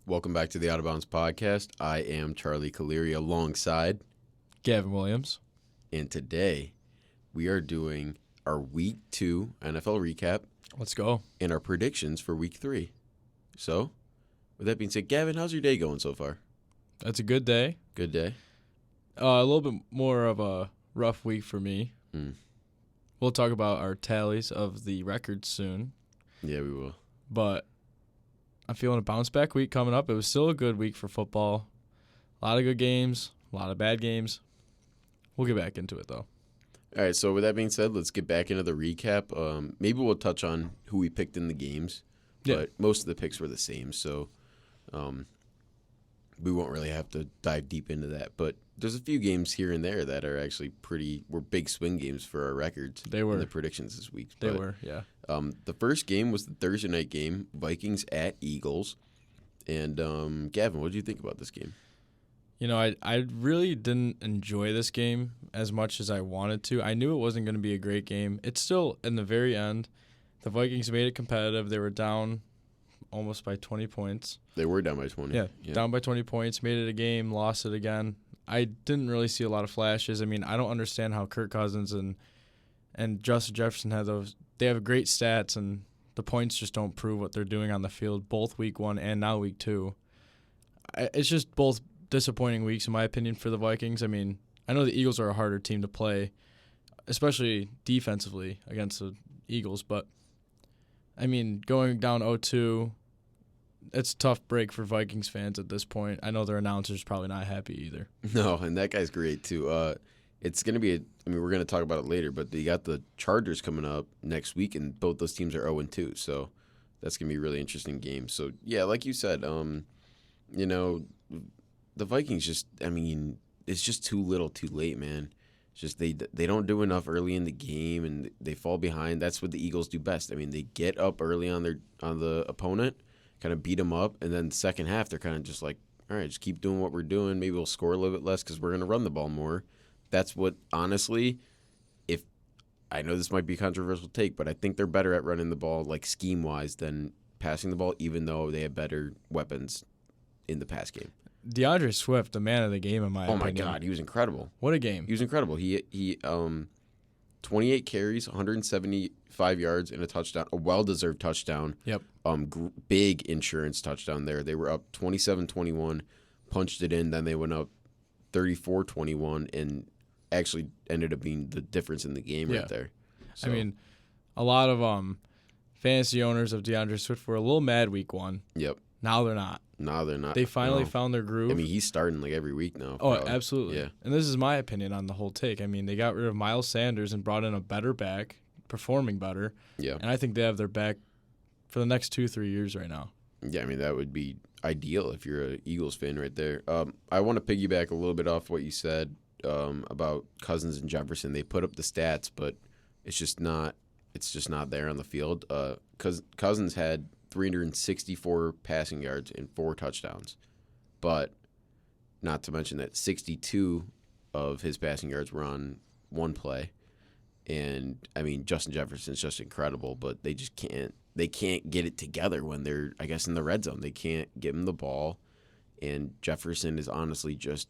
Welcome back to the Out of Bounds podcast. I am Charlie Caleri alongside, Gavin Williams. and today we are doing our Week 2 NFL recap Let's go. and our predictions for Week 3. So, with that being said, Gavin, how's your day going so far? That's a good day. Good day? A little bit more of a rough week for me. We'll talk about our tallies of the records soon, Yeah, we will. but I'm feeling a bounce-back week coming up. It was still a good week for football. A lot of good games, a lot of bad games. We'll get back into it, though. All right, so with that being said, let's get back into the recap. Maybe we'll touch on who we picked in the games, Yeah. but most of the picks were the same, so we won't really have to dive deep into that. But there's a few games here and there that are actually were big swing games for our records. They were. In the predictions this week. They were, yeah. The first game was the Thursday night game, Vikings at Eagles. And Gavin, what did you think about this game? You know, I really didn't enjoy this game as much as I wanted to. I knew it wasn't going to be a great game. It's still, in the very end, the Vikings made it competitive. They were down almost by 20 points. They were down by 20. Yeah, down by 20 points, made it a game, lost it again. I didn't really see a lot of flashes. I mean, I don't understand how Kirk Cousins and Justin Jefferson have those. They have great stats, and the points just don't prove what they're doing on the field, both week 1 and now week 2. It's just both disappointing weeks, in my opinion, for the Vikings. I mean, I know the Eagles are a harder team to play, especially defensively against the Eagles, but, I mean, going down 0-2, it's a tough break for Vikings fans at this point. I know their announcer's probably not happy either. No, and that guy's great too. It's going to be we're going to talk about it later, but you got the Chargers coming up next week, and both those teams are 0-2, so that's going to be a really interesting game. So, yeah, like you said, you know, the Vikings just, I mean, it's just too little too late, man. It's just they don't do enough early in the game, and they fall behind. That's what the Eagles do best. I mean, they get up early on the opponent, kind of beat them up, and then second half they're kind of just like, all right, just keep doing what we're doing. Maybe we'll score a little bit less because we're going to run the ball more. That's what, honestly, if I know this might be a controversial take, but I think they're better at running the ball, like scheme-wise, than passing the ball, even though they have better weapons in the pass game. DeAndre Swift, the man of the game, in my opinion. Oh, my God, he was incredible. What a game. He was incredible. He 28 carries, 175 yards, and a touchdown, a well-deserved touchdown. Yep. Big insurance touchdown there. They were up 27-21, punched it in, then they went up 34-21, and actually ended up being the difference in the game right there. So, I mean, a lot of fantasy owners of DeAndre Swift were a little mad week 1. Yep. Now they're not. No, they're not. They finally No. found their groove. I mean, he's starting like every week now. Oh, probably. absolutely. Yeah. And this is my opinion on the whole take. I mean, they got rid of Miles Sanders and brought in a better back, performing better. Yeah. And I think they have their back for the next 2-3 years right now. Yeah, I mean, that would be ideal if you're an Eagles fan right there. I want to piggyback a little bit off what you said about Cousins and Jefferson. They put up the stats, but it's just not there on the field. Cousins had 364 passing yards and 4 touchdowns. But not to mention that 62 of his passing yards were on one play. And, I mean, Justin Jefferson's just incredible, but they just can't get it together when they're, I guess, in the red zone. They can't give him the ball. And Jefferson is honestly just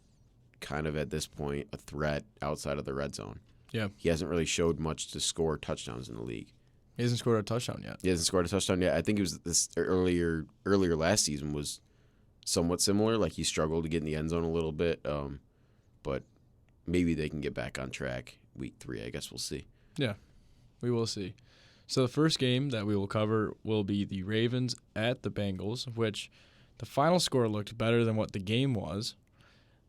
kind of at this point a threat outside of the red zone. Yeah. He hasn't really showed much to score touchdowns in the league. He hasn't scored a touchdown yet. He hasn't scored a touchdown yet. I think it was this earlier last season was somewhat similar. Like he struggled to get in the end zone a little bit, but maybe they can get back on track week 3. I guess we'll see. Yeah, we will see. So the first game that we will cover will be the Ravens at the Bengals, which the final score looked better than what the game was.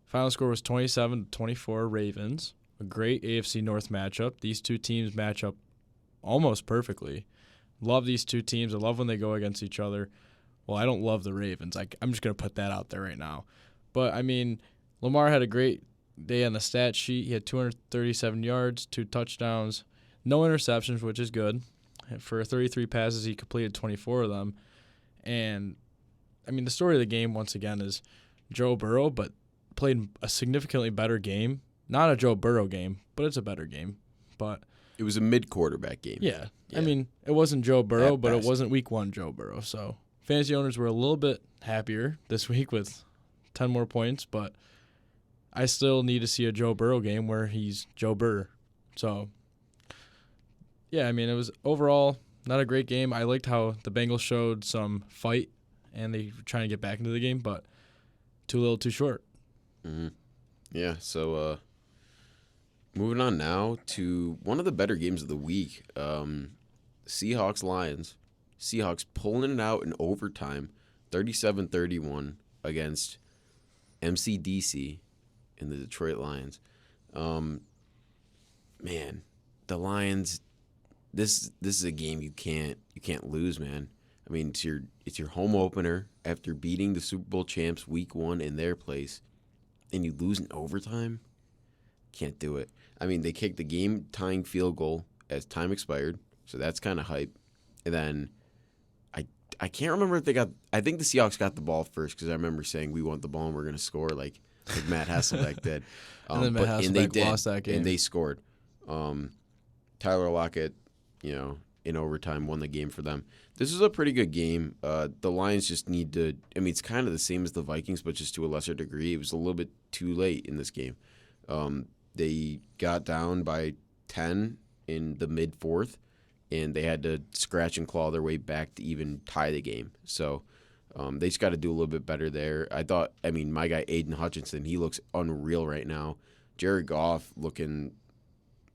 Final score was 27-24 Ravens. A great AFC North matchup. These two teams match up almost perfectly. Love these two teams. I love when they go against each other. Well, I don't love the Ravens. I'm just going to put that out there right now. But, I mean, Lamar had a great day on the stat sheet. He had 237 yards, 2 touchdowns, no interceptions, which is good. For 33 passes, he completed 24 of them. And, I mean, the story of the game, once again, is Joe Burrow, but played a significantly better game. Not a Joe Burrow game, but it's a better game. But It was a mid-quarterback game. yeah. Yeah. I mean, it wasn't Joe Burrow, At but it best. wasn't week 1 Joe Burrow. So fantasy owners were a little bit happier this week with 10 more points, but I still need to see a Joe Burrow game where he's Joe Burr. So, yeah, I mean, it was overall not a great game. I liked how the Bengals showed some fight, and they were trying to get back into the game, but too little, too short. Mm-hmm. Yeah, so moving on now to one of the better games of the week, Seahawks-Lions. Seahawks pulling it out in overtime, 37-31 against MCDC and the Detroit Lions. Man, the Lions. This is a game you can't lose, man. I mean, it's your home opener after beating the Super Bowl champs week 1 in their place, and you lose in overtime. Can't do it. I mean, they kicked the game-tying field goal as time expired, so that's kind of hype. And then I can't remember if they got. I think the Seahawks got the ball first because I remember saying we want the ball and we're going to score like Matt Hasselbeck did. And then Matt Hasselbeck lost that game. And they scored. Tyler Lockett, in overtime won the game for them. This is a pretty good game. The Lions just need to. I mean, it's kind of the same as the Vikings, but just to a lesser degree. It was a little bit too late in this game. They got down by 10 in the mid-4th, and they had to scratch and claw their way back to even tie the game. So they just got to do a little bit better there. I mean, my guy Aiden Hutchinson, he looks unreal right now. Jared Goff looking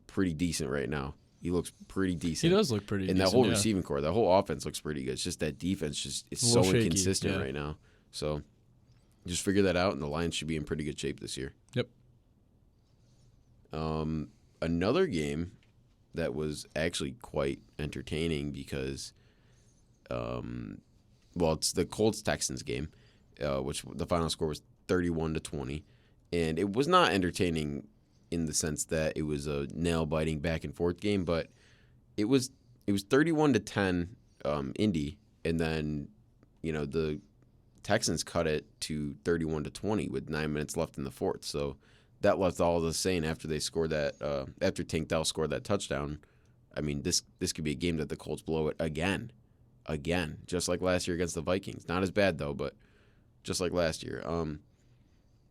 pretty decent right now. He looks pretty decent. He does look pretty decent. And that whole receiving core, that whole offense looks pretty good. It's just that defense it's so shaky, inconsistent right now. So just figure that out, and the Lions should be in pretty good shape this year. Yep. Another game that was actually quite entertaining because, it's the Colts-Texans game, which the final score was 31-20, and it was not entertaining in the sense that it was a nail-biting back-and-forth game, but it was 31-10 Indy, and then the Texans cut it to 31-20 with 9 minutes left in the fourth. So that left all the same after they scored that. After Tank Dell scored that touchdown, I mean this could be a game that the Colts blow it again, just like last year against the Vikings. Not as bad though, but just like last year.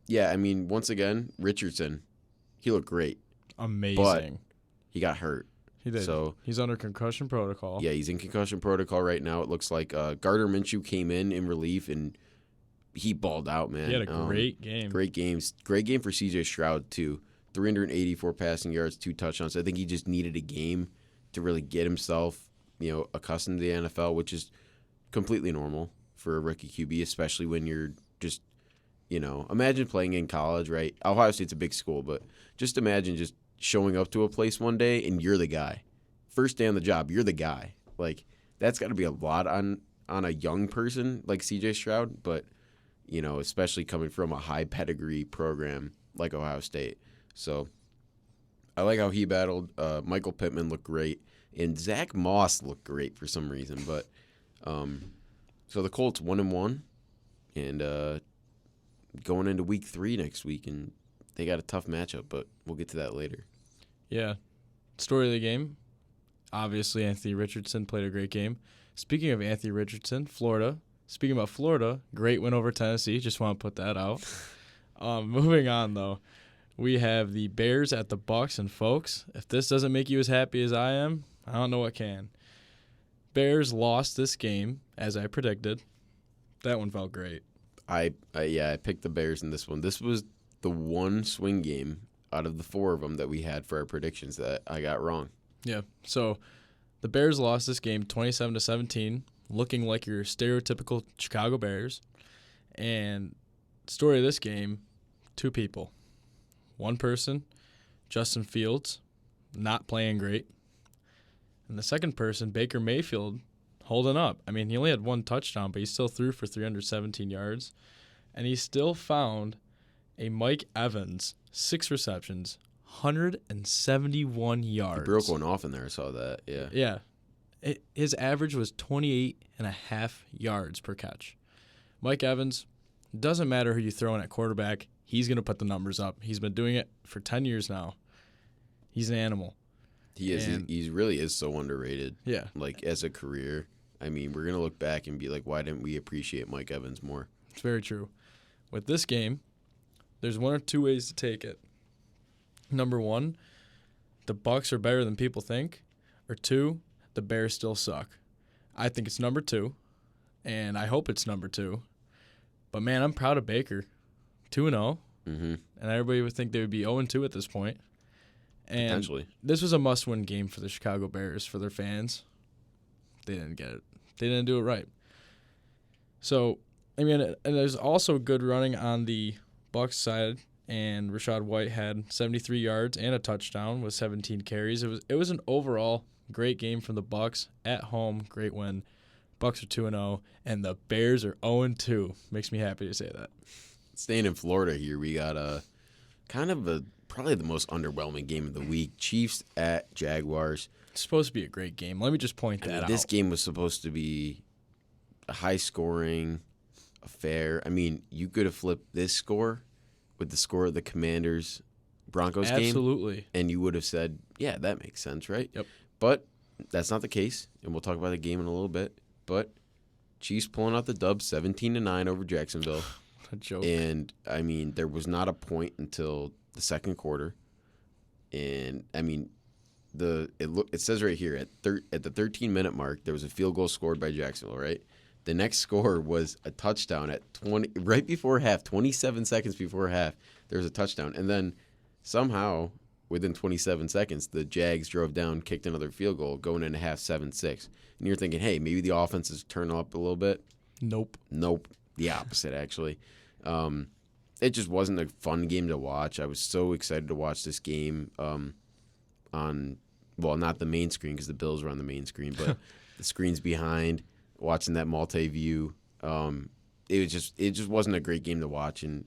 Yeah, I mean once again Richardson. He looked great. Amazing. But he got hurt. He did. So he's under concussion protocol. Yeah, he's in concussion protocol right now. It looks like Gardner Minshew came in relief, and he balled out, man. He had a great game. Great games. Great game for C.J. Stroud, too. 384 passing yards, 2 touchdowns. I think he just needed a game to really get himself, accustomed to the NFL, which is completely normal for a rookie QB, especially when you're just imagine playing in college, right? Ohio State's a big school, but just imagine just showing up to a place one day and you're the guy. First day on the job, you're the guy. Like, that's got to be a lot on a young person like C.J. Stroud, but, especially coming from a high pedigree program like Ohio State. So I like how he battled. Michael Pittman looked great, and Zach Moss looked great for some reason. But so the Colts 1-1, and going into week 3 next week, and they got a tough matchup, but we'll get to that later. Yeah. Story of the game, obviously Anthony Richardson played a great game. Speaking of Anthony Richardson, Florida. Speaking about Florida, great win over Tennessee. Just want to put that out. Moving on, though, we have the Bears at the Bucks, and folks, if this doesn't make you as happy as I am, I don't know what can. Bears lost this game, as I predicted. That one felt great. I picked the Bears in this one. This was the one swing game out of the 4 of them that we had for our predictions that I got wrong. Yeah. So the Bears lost this game 27-17, looking like your stereotypical Chicago Bears. And story of this game, 2 people. One person, Justin Fields, not playing great. And the second person, Baker Mayfield, holding up. I mean, he only had 1 touchdown, but he still threw for 317 yards. And he still found a Mike Evans, 6 receptions, 171 yards. He broke one off in there. I saw that, yeah. Yeah. His average was 28.5 yards per catch. Mike Evans, doesn't matter who you throw in at quarterback, he's going to put the numbers up. He's been doing it for 10 years now. He's an animal. He is. He really is so underrated. Yeah. Like, as a career. I mean, we're going to look back and be like, why didn't we appreciate Mike Evans more? It's very true. With this game, there's one or two ways to take it. Number one, the Bucs are better than people think. Or two, the Bears still suck. I think it's number two, and I hope it's number two. But, man, I'm proud of Baker. 2-0. Mm-hmm. And everybody would think they would be 0-2 at this point. And Potentially. this was a must-win game for the Chicago Bears, for their fans. They didn't get it. They didn't do it right. So, I mean, and there's also good running on the Bucs side, and Rachaad White had 73 yards and a touchdown with 17 carries. It was an overall great game from the Bucs at home, great win. Bucs are 2-0, and the Bears are 0-2. Makes me happy to say that. Staying in Florida here, we got probably the most underwhelming game of the week. Chiefs at Jaguars. It's supposed to be a great game. Let me just point that out. This game was supposed to be a high-scoring affair. I mean, you could have flipped this score with the score of the Commanders-Broncos game. Absolutely. And you would have said, yeah, that makes sense, right? Yep. But that's not the case, and we'll talk about the game in a little bit. But Chiefs pulling out the dub 17-9 over Jacksonville. A joke. And, I mean, there was not a point until the second quarter. And, I mean, it says right here, at the 13-minute mark, there was a field goal scored by Jacksonville, right? The next score was a touchdown at right before half, 27 seconds before half, there was a touchdown. And then somehow, within 27 seconds, the Jags drove down, kicked another field goal, going into half 7-6. And you're thinking, hey, maybe the offense is turning up a little bit. Nope. The opposite, actually. It just wasn't a fun game to watch. I was so excited to watch this game on, well, not the main screen because the Bills were on the main screen, but the screens behind, watching that multi-view. It just wasn't a great game to watch. And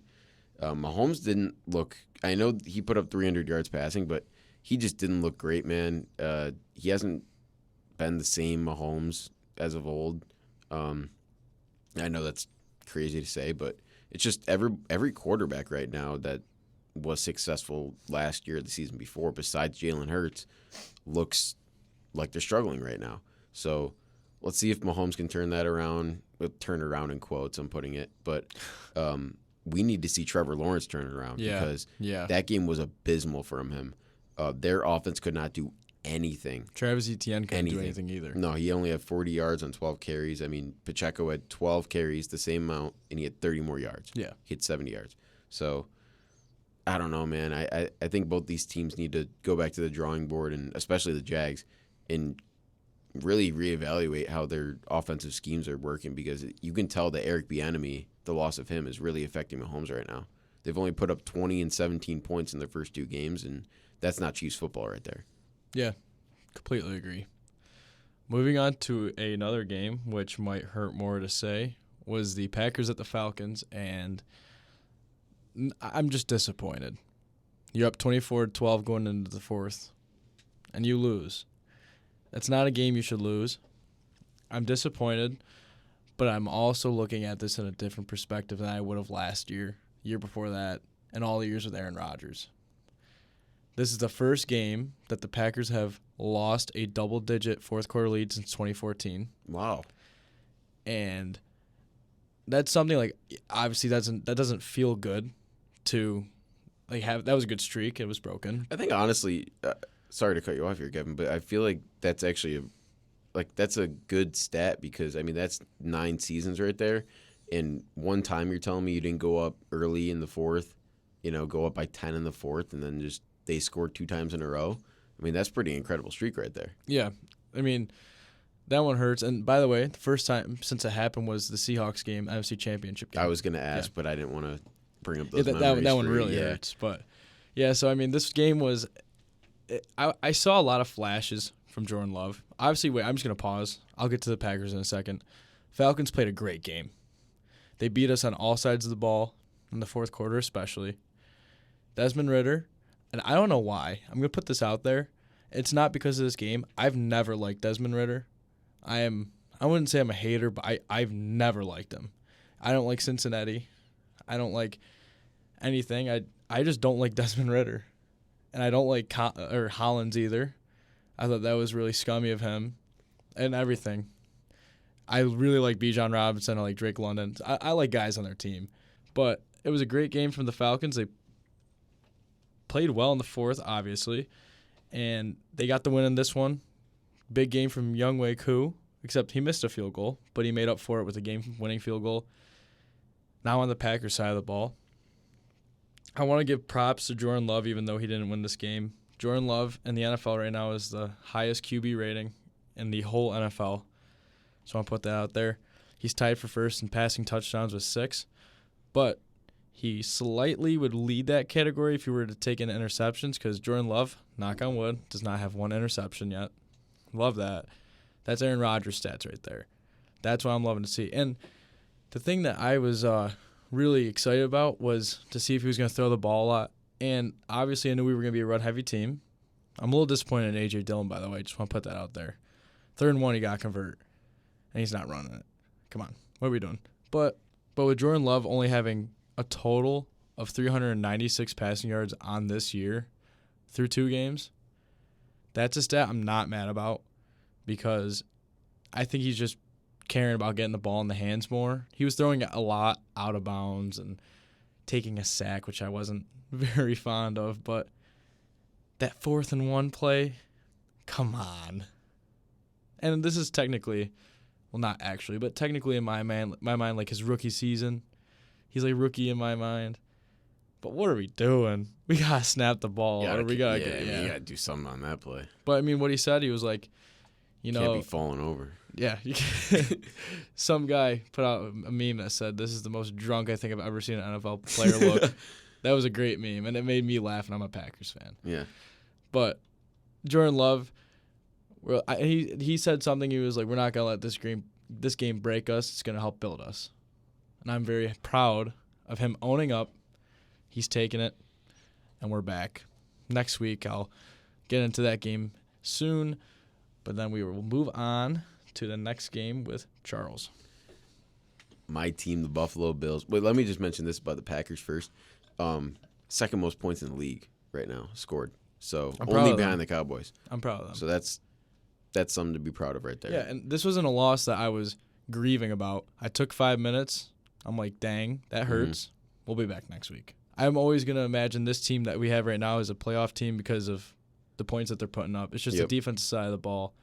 Mahomes didn't look – I know he put up 300 yards passing, but he just didn't look great, man. He hasn't been the same Mahomes as of old. I know that's crazy to say, but it's just every quarterback right now that was successful last year or the season before, besides Jalen Hurts, looks like they're struggling right now. So let's see if Mahomes can turn that around. Turn around in quotes, I'm putting it. But we need to see Trevor Lawrence turn it around because that game was abysmal from him. Their offense could not do anything. Travis Etienne couldn't do anything either. No, he only had 40 yards on 12 carries. I mean, Pacheco had 12 carries, the same amount, and he had 30 more yards. Yeah. He had 70 yards. So, I don't know, man. I think both these teams need to go back to the drawing board, and especially the Jags, and really reevaluate how their offensive schemes are working because you can tell that Eric Bieniemy, the loss of him, is really affecting Mahomes right now. They've only put up 20 and 17 points in their first two games, and that's not Chiefs football right there. Yeah, completely agree. Moving on to another game, which might hurt more to say, was the Packers at the Falcons, and I'm just disappointed. You're up 24-12 going into the fourth, and you lose. That's not a game you should lose. I'm disappointed, but I'm also looking at this in a different perspective than I would have last year, year before that, and all the years with Aaron Rodgers. This is the first game that the Packers have lost a double-digit fourth-quarter lead since 2014. Wow. And that's something like obviously that doesn't feel good to like have. That was a good streak. It was broken. I think honestly, sorry to cut you off here, Kevin, but I feel like that's actually that's a good stat because I mean that's 9 seasons right there, and one time you're telling me you didn't go up early in the fourth, go up by 10 in the fourth, and then just they scored 2 times in a row. I mean that's pretty incredible streak right there. Yeah, I mean that one hurts. And by the way, the first time since it happened was the Seahawks game, NFC Championship game. I was gonna ask, but I didn't want to bring up those memories. That one really hurts. But yeah, so I mean this game was. I saw a lot of flashes from Jordan Love. Obviously, wait, I'm just going to pause. I'll get to the Packers in a second. Falcons played a great game. They beat us on all sides of the ball, in the fourth quarter especially. Desmond Ridder, and I don't know why. I'm going to put this out there. It's not because of this game. I've never liked Desmond Ridder. I wouldn't say I'm a hater, but I've never liked him. I don't like Cincinnati. I don't like anything. I just don't like Desmond Ridder. And I don't like Hollins either. I thought that was really scummy of him and everything. I really like Bijan Robinson. I like Drake London. I like guys on their team. But it was a great game from the Falcons. They played well in the fourth, obviously, and they got the win in this one. Big game from Younghoe Koo, except he missed a field goal, but he made up for it with a game-winning field goal. Now on the Packers side of the ball, I want to give props to Jordan Love, even though he didn't win this game. Jordan Love in the NFL right now is the highest QB rating in the whole NFL. So I want to put that out there. He's tied for first in passing touchdowns with 6, but he slightly would lead that category if you were to take in interceptions because Jordan Love, knock on wood, does not have one interception yet. Love that. That's Aaron Rodgers' stats right there. That's what I'm loving to see. And the thing that I was really excited about was to see if he was going to throw the ball a lot. And obviously I knew we were going to be a run-heavy team. I'm a little disappointed in A.J. Dillon, by the way. Just want to put that out there. 3rd and 1, he got convert, and he's not running it. Come on. What are we doing? But with Jordan Love only having a total of 396 passing yards on this year through 2 games, that's a stat I'm not mad about because I think he's just caring about getting the ball in the hands more. He was throwing a lot out of bounds and taking a sack, which I wasn't very fond of, but that 4th and 1 play, come on. And this is technically, well, not actually, but technically in my mind, like his rookie season. He's like rookie in my mind. But what are we doing? We got to snap the ball. Yeah, or we gotta you got to do something on that play. But, I mean, what he said, he was like, you know. Can't be falling over. Yeah. Some guy put out a meme that said, this is the most drunk I think I've ever seen an NFL player look. That was a great meme, and it made me laugh, and I'm a Packers fan. Yeah. But Jordan Love, he said something. He was like, we're not going to let this game break us. It's going to help build us. And I'm very proud of him owning up. He's taking it, and we're back. Next week, I'll get into that game soon, but then we will move on to the next game with Charles. My team, the Buffalo Bills. Wait, let me just mention this about the Packers first. Second most points in the league right now, scored. So only behind the Cowboys. I'm proud of them. So that's something to be proud of right there. Yeah, and this wasn't a loss that I was grieving about. I took 5 minutes. I'm like, dang, that hurts. Mm-hmm. We'll be back next week. I'm always going to imagine this team that we have right now is a playoff team because of the points that they're putting up. It's just the defensive side of the ball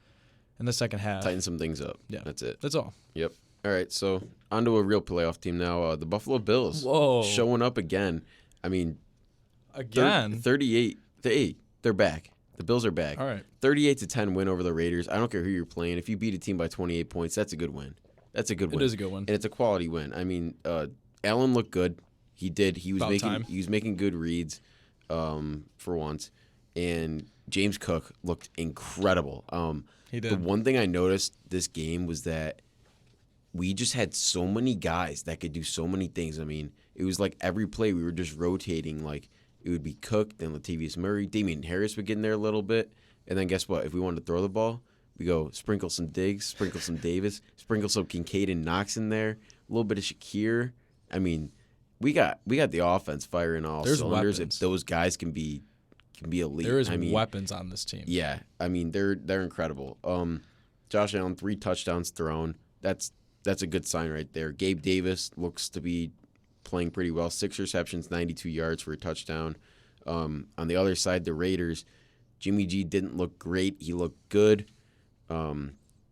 in the second half. Tighten some things up. Yeah. That's it. That's all. Yep. All right, so on to a real playoff team now. The Buffalo Bills. Whoa. Showing up again. I mean, again? 38. They're back. The Bills are back. All right. 38-10 win over the Raiders. I don't care who you're playing. If you beat a team by 28 points, that's a good win. That's a good win. It is a good win. And it's a quality win. I mean, Allen looked good. He did. He was making good reads for once. And James Cook looked incredible. He did. The one thing I noticed this game was that we just had so many guys that could do so many things. I mean, it was like every play we were just rotating. Like, it would be Cook, then Latavius Murray. Damian Harris would get in there a little bit. And then guess what? If we wanted to throw the ball, we go sprinkle some Diggs, sprinkle some Davis, sprinkle some Kincaid and Knox in there, a little bit of Shakir. I mean, we got the offense firing all cylinders. Weapons. If those guys can be elite. There is weapons on this team. Yeah, I mean they're incredible. Josh Allen, 3 touchdowns thrown. That's a good sign right there. Gabe Davis looks to be playing pretty well. 6 receptions, 92 yards for a touchdown. On the other side, the Raiders, Jimmy G didn't look great. He looked good.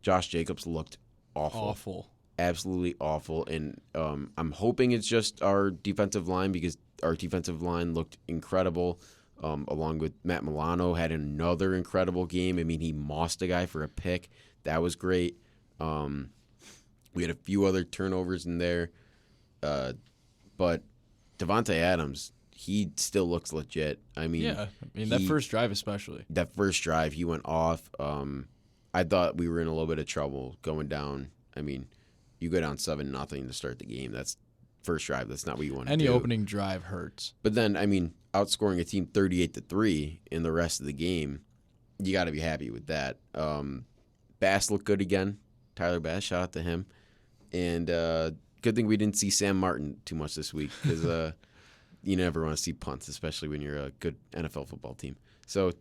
Josh Jacobs looked awful. Absolutely awful. And I'm hoping it's just our defensive line because our defensive line looked incredible. Along with Matt Milano had another incredible game. I mean, he mossed a guy for a pick. That was great. We had a few other turnovers in there. But Devontae Adams, he still looks legit. I mean, that first drive especially. That first drive, he went off. I thought we were in a little bit of trouble going down. I mean, you go down 7-0 to start the game. That's first drive. That's not what you want to do. Any opening drive hurts. But then, I mean, outscoring a team 38-3 in the rest of the game, you got to be happy with that. Bass looked good again. Tyler Bass, shout out to him. And good thing we didn't see Sam Martin too much this week because you never want to see punts, especially when you're a good NFL football team. So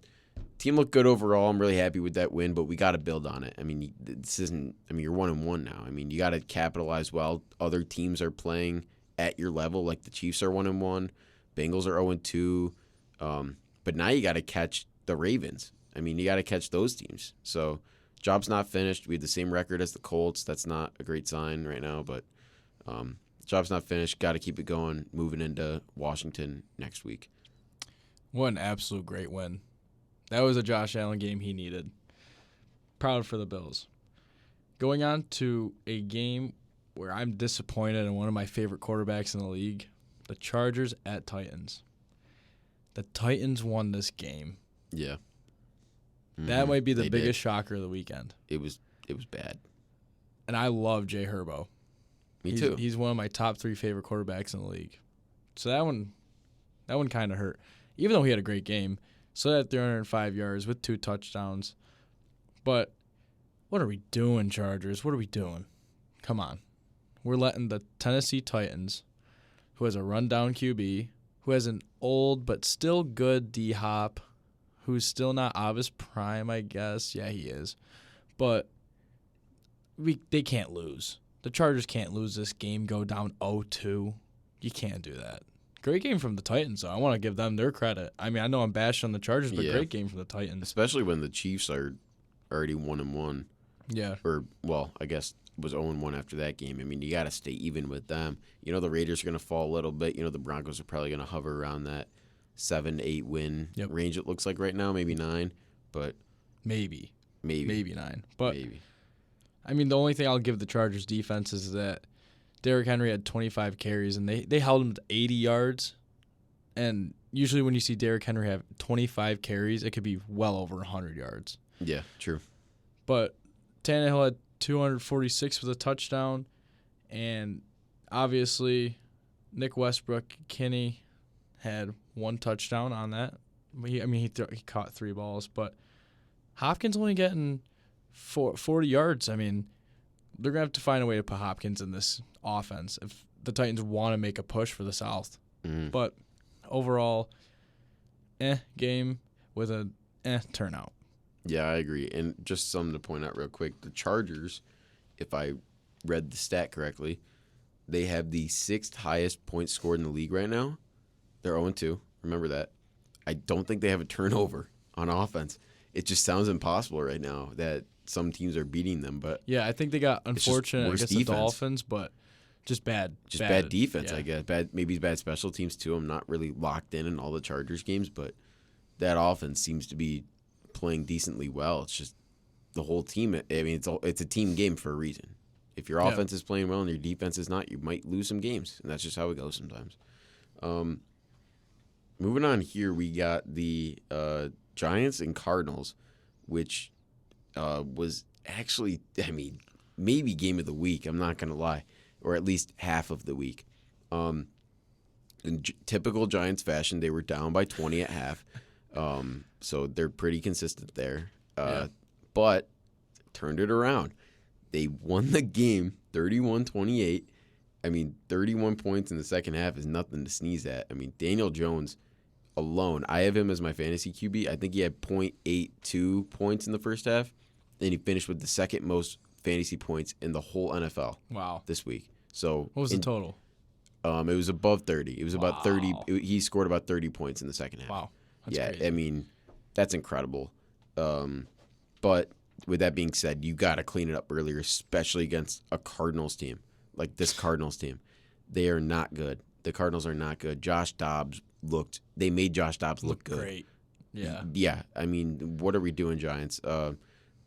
team looked good overall. I'm really happy with that win, but we got to build on it. I mean, this isn't. I mean, you're 1-1 now. I mean, you got to capitalize well. Other teams are playing at your level, like the Chiefs are 1-1, Bengals are 0-2, but now you got to catch the Ravens. I mean, you got to catch those teams. So, job's not finished. We had the same record as the Colts. That's not a great sign right now, but job's not finished. Got to keep it going. Moving into Washington next week. What an absolute great win. That was a Josh Allen game he needed. Proud for the Bills. Going on to a game where I'm disappointed in one of my favorite quarterbacks in the league, the Chargers at Titans. The Titans won this game. Yeah. That might be the They biggest shocker of the weekend. It was bad. And I love Jay Herbo. Me too. He's one of my top 3 favorite quarterbacks in the league. So that one kind of hurt. Even though he had a great game. So that 305 yards with 2 touchdowns. But what are we doing, Chargers? What are we doing? Come on. We're letting the Tennessee Titans, who has a rundown QB, who has an old but still good D-Hop, who's still not out of his prime, I guess. Yeah, he is. But they can't lose. The Chargers can't lose this game, go down 0-2. You can't do that. Great game from the Titans, though. I want to give them their credit. I mean, I know I'm bashing on the Chargers, but great game from the Titans. Especially when the Chiefs are already 1-1. Yeah. Or, well, I guess was 0-1 after that game. I mean, you got to stay even with them. You know, the Raiders are going to fall a little bit. You know, the Broncos are probably going to hover around that 7-8 win range, it looks like right now, maybe 9. But Maybe 9. But, maybe. I mean, the only thing I'll give the Chargers defense is that Derrick Henry had 25 carries, and they held him to 80 yards. And usually when you see Derrick Henry have 25 carries, it could be well over 100 yards. Yeah, true. But Tannehill had 246 with a touchdown. And obviously, Nick Westbrook-Kenny had 1 touchdown on that. He caught 3 balls. But Hopkins only getting 40 yards. I mean, they're going to have to find a way to put Hopkins in this offense if the Titans want to make a push for the South. But overall, game with a turnout. Yeah, I agree. And just something to point out real quick. The Chargers, if I read the stat correctly, they have the 6th highest points scored in the league right now. They're 0-2. Remember that. I don't think they have a turnover on offense. It just sounds impossible right now that some teams are beating them. But yeah, I think they got unfortunate against the Dolphins, but just bad defense, yeah. I guess. Maybe bad special teams too. I'm not really locked in all the Chargers games, but that offense seems to be playing decently well. It's just the whole team. I mean, it's a team game for a reason. If your offense is playing well and your defense is not, you might lose some games, and that's just how it goes sometimes. Moving on here, we got the Giants and Cardinals, which was actually, I mean, maybe game of the week. I'm not going to lie, or at least half of the week. In typical Giants fashion, they were down by 20 at half. So they're pretty consistent there. But turned it around. They won the game 31-28. I mean, 31 points in the second half is nothing to sneeze at. I mean, Daniel Jones alone, I have him as my fantasy QB. I think he had 0.82 points in the first half, and he finished with the second most fantasy points in the whole NFL. Wow. This week. So what was the total? It was above 30. It was about 30. He scored about 30 points in the second half. Wow. That's crazy. I mean, that's incredible. But with that being said, you got to clean it up earlier, especially against a Cardinals team like this Cardinals team. They are not good. The Cardinals are not good. They made Josh Dobbs look good. Great. Yeah. Yeah. I mean, what are we doing, Giants?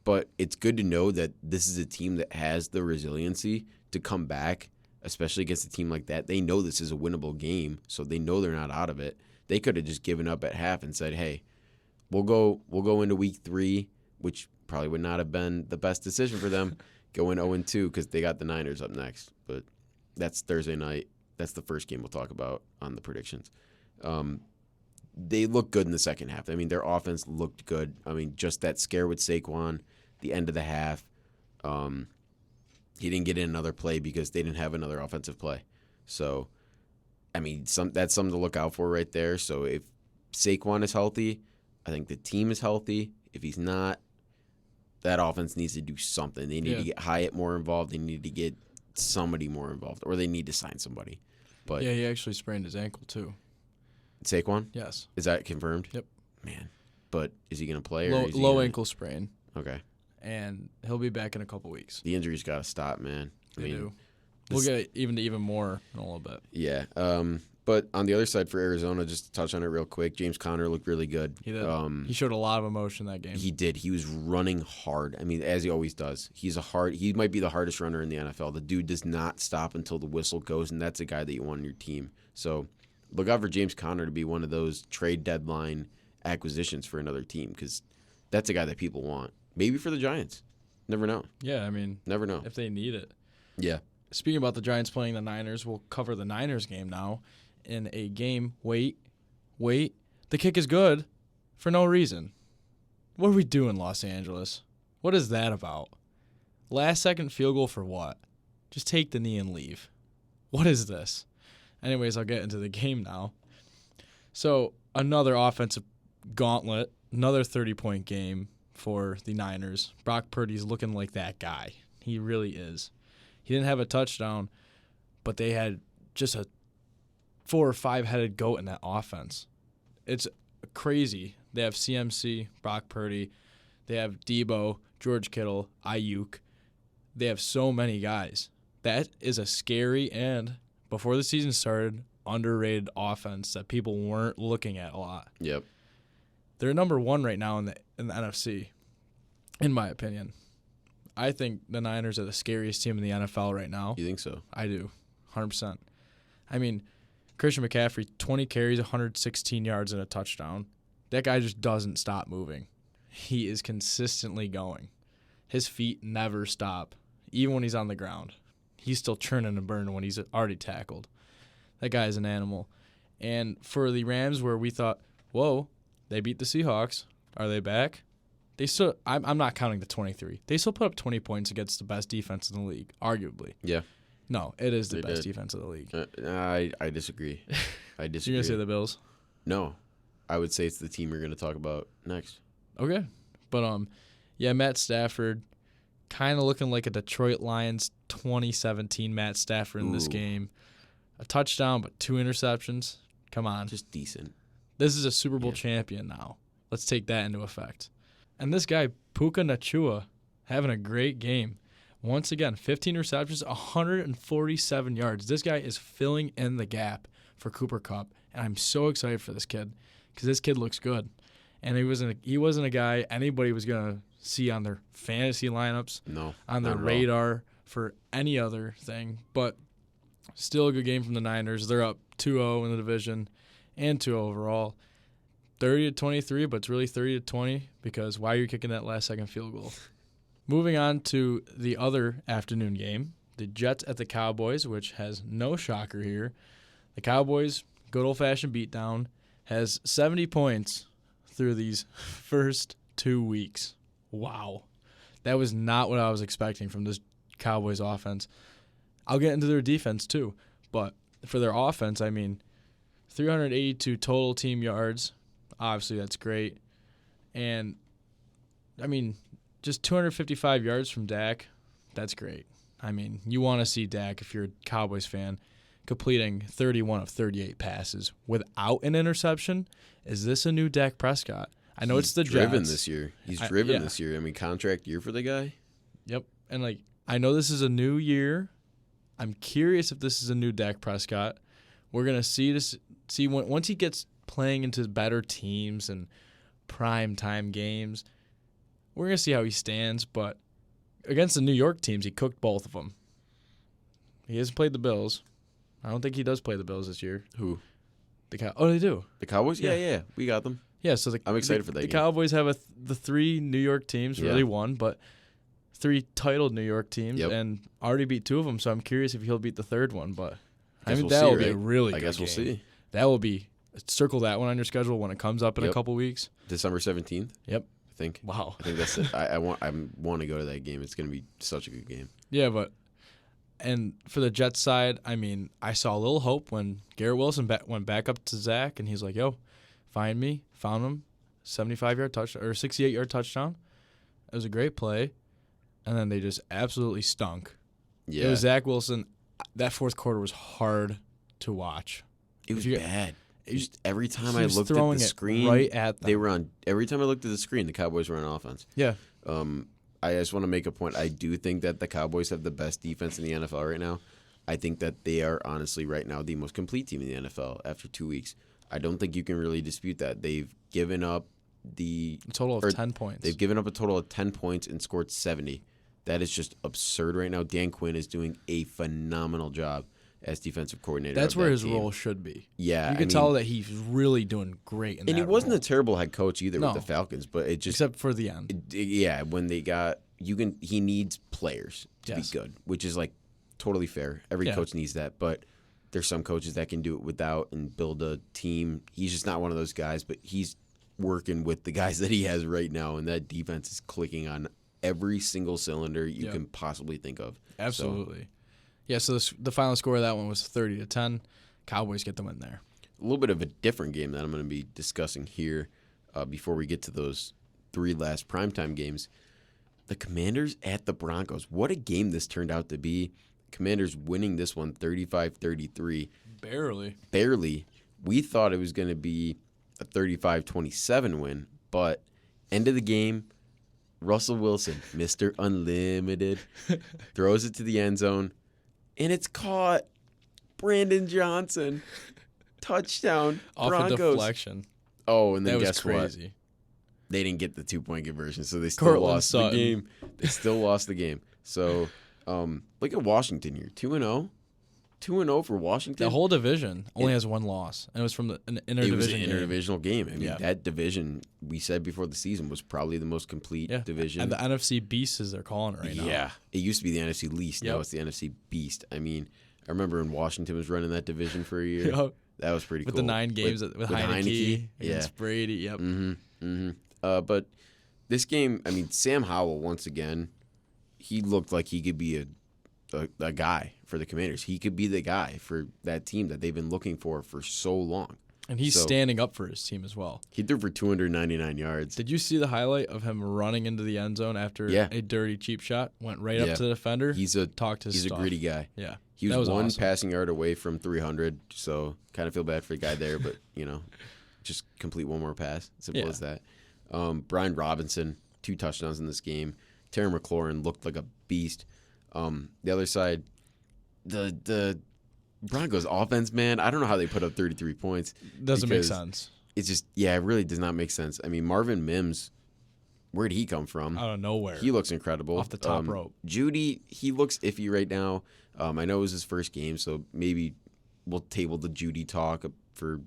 But it's good to know that this is a team that has the resiliency to come back, especially against a team like that. They know this is a winnable game, so they know they're not out of it. They could have just given up at half and said, "Hey, we'll go into week 3," which probably would not have been the best decision for them, going 0-2 because they got the Niners up next. But that's Thursday night. That's the first game we'll talk about on the predictions. They look good in the second half. I mean, their offense looked good. I mean, just that scare with Saquon, the end of the half. He didn't get in another play because they didn't have another offensive play. So, I mean, that's something to look out for right there. So if Saquon is healthy, I think the team is healthy. If he's not, that offense needs to do something. They need to get Hyatt more involved. They need to get somebody more involved, or they need to sign somebody. But yeah, he actually sprained his ankle too. Saquon? Yes. Is that confirmed? Yep. Man. But is he going to play? Low ankle sprain. Okay. And he'll be back in a couple weeks. The injury's got to stop, man. They do. We'll get even more in a little bit. Yeah. But on the other side for Arizona, just to touch on it real quick, James Conner looked really good. He did. He showed a lot of emotion that game. He did. He was running hard. I mean, as he always does. He might be the hardest runner in the NFL. The dude does not stop until the whistle goes, and that's a guy that you want on your team. So look out for James Conner to be one of those trade deadline acquisitions for another team, because that's a guy that people want. Maybe for the Giants. Never know. Yeah, I mean, never know if they need it. Yeah. Speaking about the Giants playing the Niners, we'll cover the Niners game now. In a game, wait, the kick is good for no reason. What are we doing, Los Angeles? What is that about? Last second field goal for what? Just take the knee and leave. What is this? Anyways, I'll get into the game now. So, another offensive gauntlet, another 30-point game for the Niners. Brock Purdy's looking like that guy. He really is. He didn't have a touchdown, but they had just a 4 or 5-headed goat in that offense. It's crazy. They have CMC, Brock Purdy. They have Debo, George Kittle, Ayuk. They have so many guys. That is a scary and, before the season started, underrated offense that people weren't looking at a lot. Yep. They're number 1 right now in the NFC, in my opinion. I think the Niners are the scariest team in the NFL right now. You think so? I do, 100%. I mean, Christian McCaffrey, 20 carries, 116 yards, and a touchdown. That guy just doesn't stop moving. He is consistently going. His feet never stop, even when he's on the ground. He's still churning and burning when he's already tackled. That guy is an animal. And for the Rams, where we thought, whoa, they beat the Seahawks. Are they back? They still. I'm not counting the 23. They still put up 20 points against the best defense in the league, arguably. Yeah. No, it is the best defense of the league. I disagree. I disagree. You're going to say the Bills? No. I would say it's the team you're going to talk about next. Okay. But, yeah, Matt Stafford kind of looking like a Detroit Lions 2017 Matt Stafford in this game. A touchdown, but 2 interceptions. Come on. Just decent. This is a Super Bowl champion now. Let's take that into effect. And this guy, Puka Nacua, having a great game. Once again, 15 receptions, 147 yards. This guy is filling in the gap for Cooper Kupp, and I'm so excited for this kid because this kid looks good. And he wasn't a guy anybody was going to see on their fantasy lineups, on their radar for any other thing. But still a good game from the Niners. They're up 2-0 in the division and 2-0 overall. 30-23, but it's really 30-20 because why are you kicking that last-second field goal? Moving on to the other afternoon game, the Jets at the Cowboys, which has no shocker here. The Cowboys, good old-fashioned beatdown, has 70 points through these first 2 weeks. Wow. That was not what I was expecting from this Cowboys offense. I'll get into their defense too, but for their offense, I mean, 382 total team yards. Obviously, that's great. And, I mean, just 255 yards from Dak, that's great. I mean, you want to see Dak, if you're a Cowboys fan, completing 31 of 38 passes without an interception. Is this a new Dak Prescott? I know it's the Jets. He's driven this year. He's driven this year. I mean, contract year for the guy. Yep. And, I know this is a new year. I'm curious if this is a new Dak Prescott. We're going to see once he gets playing into better teams and prime time games, we're going to see how he stands. But against the New York teams, he cooked both of them. He hasn't played the Bills. I don't think he does play the Bills this year. Who? Oh, they do. The Cowboys? Yeah. We got them. Yeah, so I'm excited for that The game. Cowboys have the 3 New York teams, really one, but 3 titled New York teams, and already beat 2 of them, so I'm curious if he'll beat the 3rd one. But I mean, that will be a really good game. I guess we'll see. That will be – circle that one on your schedule when it comes up in a couple weeks. December 17th? Yep. I think. Wow. I think that's it. I want to go to that game. It's going to be such a good game. Yeah, but – and for the Jets side, I mean, I saw a little hope when Garrett Wilson went back up to Zach, and he's like, yo, find me. Found him. 75-yard touchdown or 68-yard touchdown. It was a great play, and then they just absolutely stunk. Yeah. It was Zach Wilson. That fourth quarter was hard to watch. It was bad. Just every time He I was looked at throwing the it screen, right at them. they were on. Every time I looked at the screen, the Cowboys were on offense. Yeah. I just want to make a point. I do think that the Cowboys have the best defense in the NFL right now. I think that they are honestly right now the most complete team in the NFL after 2 weeks. I don't think you can really dispute that. They've given up A total of 10 points. They've given up a total of 10 points and scored 70. That is just absurd right now. Dan Quinn is doing a phenomenal job as defensive coordinator. That's where his team. role should be. Yeah. You can tell that he's really doing great in that And he wasn't role. a terrible head coach either No. with the Falcons, but it just Except for the end. yeah, when they got he needs players to Yes. be good, which is like totally fair. Every Yeah. coach needs that, but there's some coaches that can do it without and build a team. He's just not one of those guys, but he's working with the guys that he has right now, and that defense is clicking on every single cylinder you Yeah. can possibly think of. Absolutely. So the final score of that one was 30-10. Cowboys get the win there. A little bit of a different game that I'm going to be discussing here before we get to those 3 last primetime games. The Commanders at the Broncos. What a game this turned out to be. Commanders winning this one 35-33. Barely. We thought it was going to be a 35-27 win, but end of the game, Russell Wilson, Mr. Unlimited, throws it to the end zone, and it's caught. Brandon Johnson. Touchdown. Off Broncos. a deflection. Oh, and then That was guess what? crazy. They didn't get the 2-point conversion, so they still Cortland lost Sutton. the game. They still lost the game. So, look at Washington here. 2-0. 2-0 for Washington. The whole division only has one loss, and it was from an interdivision It was an game. interdivisional game. I mean, Yeah. that division, we said before the season, was probably the most complete division. And the NFC Beast, as they're calling it right now. Yeah. It used to be the NFC least. Now Yep. it's the NFC Beast. I mean, I remember when Washington was running that division for a year. Yep. That was pretty With cool. the 9 games with Heineke against Brady. Yep. But this game, I mean, Sam Howell, once again, he looked like he could be a guy for the Commanders. He could be the guy for that team that they've been looking for so long. And he's standing up for his team as well. He threw for 299 yards. Did you see the highlight of him running into the end zone after a dirty cheap shot? Went right up to the defender. He's a gritty guy. Yeah. He was one awesome. passing yard away from 300, so kind of feel bad for the guy there, but, just complete one more pass. Simple as that. Brian Robinson, 2 touchdowns in this game. Terry McLaurin looked like a beast. The other side, the Broncos offense, man, I don't know how they put up 33 points. Doesn't make sense. It's just, it really does not make sense. I mean, Marvin Mims, where'd he come from? Out of nowhere. He looks incredible. Off the top rope. Judy, he looks iffy right now. I know it was his first game, so maybe we'll table the Judy talk for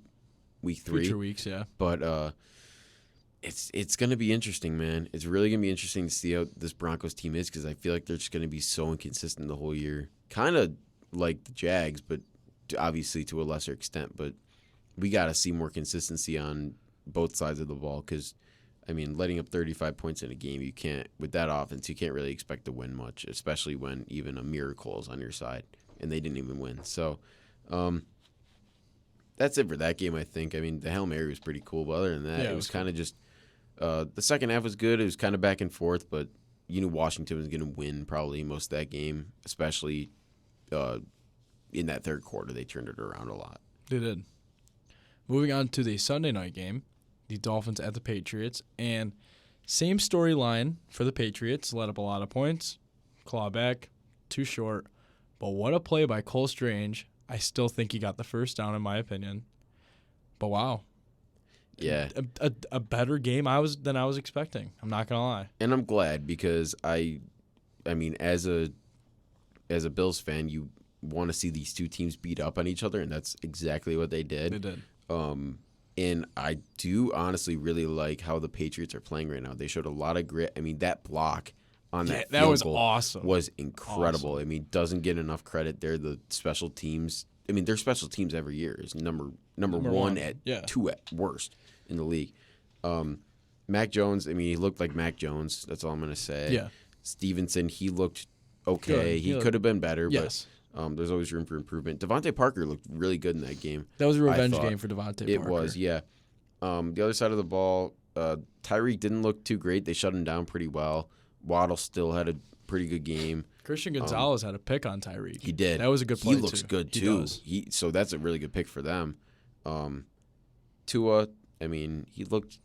week 3. Future weeks, yeah. But it's going to be interesting, man. It's really going to be interesting to see how this Broncos team is because I feel like they're just going to be so inconsistent the whole year. Kind of like the Jags, but obviously to a lesser extent. But we got to see more consistency on both sides of the ball because, I mean, letting up 35 points in a game, you can't, with that offense, you can't really expect to win much, especially when even a miracle is on your side, and they didn't even win. So that's it for that game, I think. I mean, the Hail Mary was pretty cool, but other than that, it was kind of just the second half was good. It was kind of back and forth, but you knew Washington was going to win probably most of that game, especially in that third quarter. They turned it around a lot. They did. Moving on to the Sunday night game, the Dolphins at the Patriots, and same storyline for the Patriots. Let up a lot of points, claw back, too short. But what a play by Cole Strange. I still think he got the first down in my opinion. But wow. Yeah. A better game than I was expecting. I'm not going to lie. And I'm glad because I mean, as a Bills fan, you want to see these two teams beat up on each other, and that's exactly what they did. They did. And I do honestly really like how the Patriots are playing right now. They showed a lot of grit. I mean, that block on that that field was goal awesome. was incredible. Awesome. I mean, doesn't get enough credit. They're the special teams. I mean, their special teams every year is number one at 2 at worst in the league. Mac Jones, I mean, he looked like Mac Jones. That's all I'm going to say. Yeah. Stevenson, he looked okay. Good. He could have been better, yes. but there's always room for improvement. Devontae Parker looked really good in that game. That was a revenge game for Devontae Parker. It was, yeah. The other side of the ball, Tyreek didn't look too great. They shut him down pretty well. Waddle still had a pretty good game. Christian Gonzalez had a pick on Tyreek. He did. That was a good play, He looks good, too. So that's a really good pick for them. Tua, I mean, he looked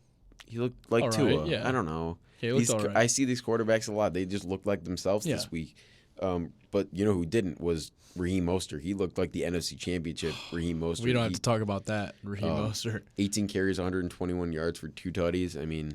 like all Tua. right, yeah. I don't know. Yeah, he looked all right. I see these quarterbacks a lot. They just look like themselves this week. But you know who didn't was Raheem Mostert. He looked like the NFC Championship Raheem Mostert. We don't have to talk about that, Raheem Mostert. 18 carries, 121 yards for 2 tutties. I mean,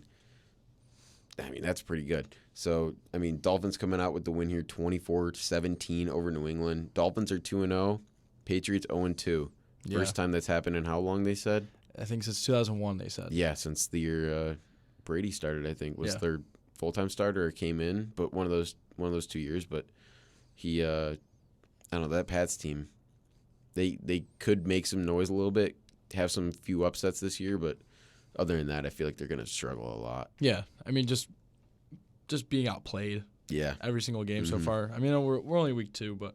that's pretty good. So, I mean, Dolphins coming out with the win here, 24-17 over New England. Dolphins are 2-0. Patriots 0-2. Yeah. First time that's happened in how long, they said? I think since 2001, they said. Yeah, since the year Brady started, I think, was Yeah. their full-time starter or came in. But one of those 2 years. But he, I don't know, that Pats team, they could make some noise a little bit, have some few upsets this year, but other than that, I feel like they're going to struggle a lot. Yeah, I mean, just being outplayed Yeah. every single game so far. I mean, we're only week 2, but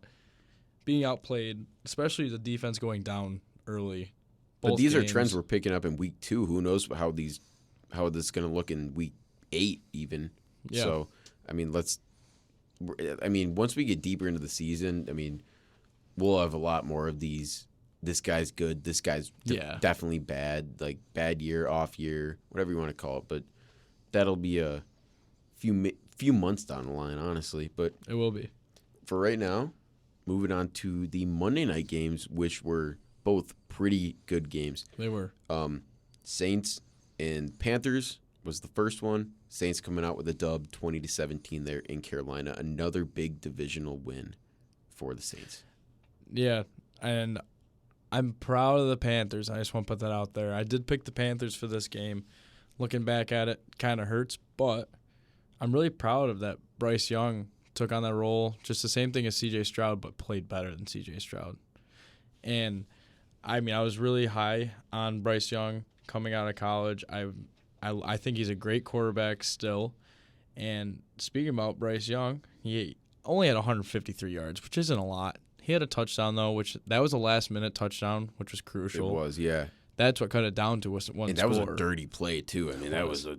being outplayed, especially the defense going down early. But these games. are trends we're picking up in week 2. Who knows how this is going to look in week 8 even. Yeah. So, I mean, once we get deeper into the season, I mean, we'll have a lot more of these. This guy's good. This guy's definitely bad. Like bad year, off year, whatever you want to call it. But that'll be a few months down the line, honestly. But it will be. For right now, moving on to the Monday night games, which were both pretty good games. They were. Saints and Panthers was the first one. Saints coming out with a dub, 20-17 there in Carolina. Another big divisional win for the Saints. Yeah, and I'm proud of the Panthers. I just want to put that out there. I did pick the Panthers for this game. Looking back at it, kind of hurts, but I'm really proud of that. Bryce Young took on that role, just the same thing as C.J. Stroud, but played better than C.J. Stroud. And, I mean, I was really high on Bryce Young coming out of college. I think he's a great quarterback still. And speaking about Bryce Young, he only had 153 yards, which isn't a lot. He had a touchdown, though, that was a last-minute touchdown, which was crucial. It was, yeah. That's what cut it down to one score. And that was a dirty play, too. I mean, that was a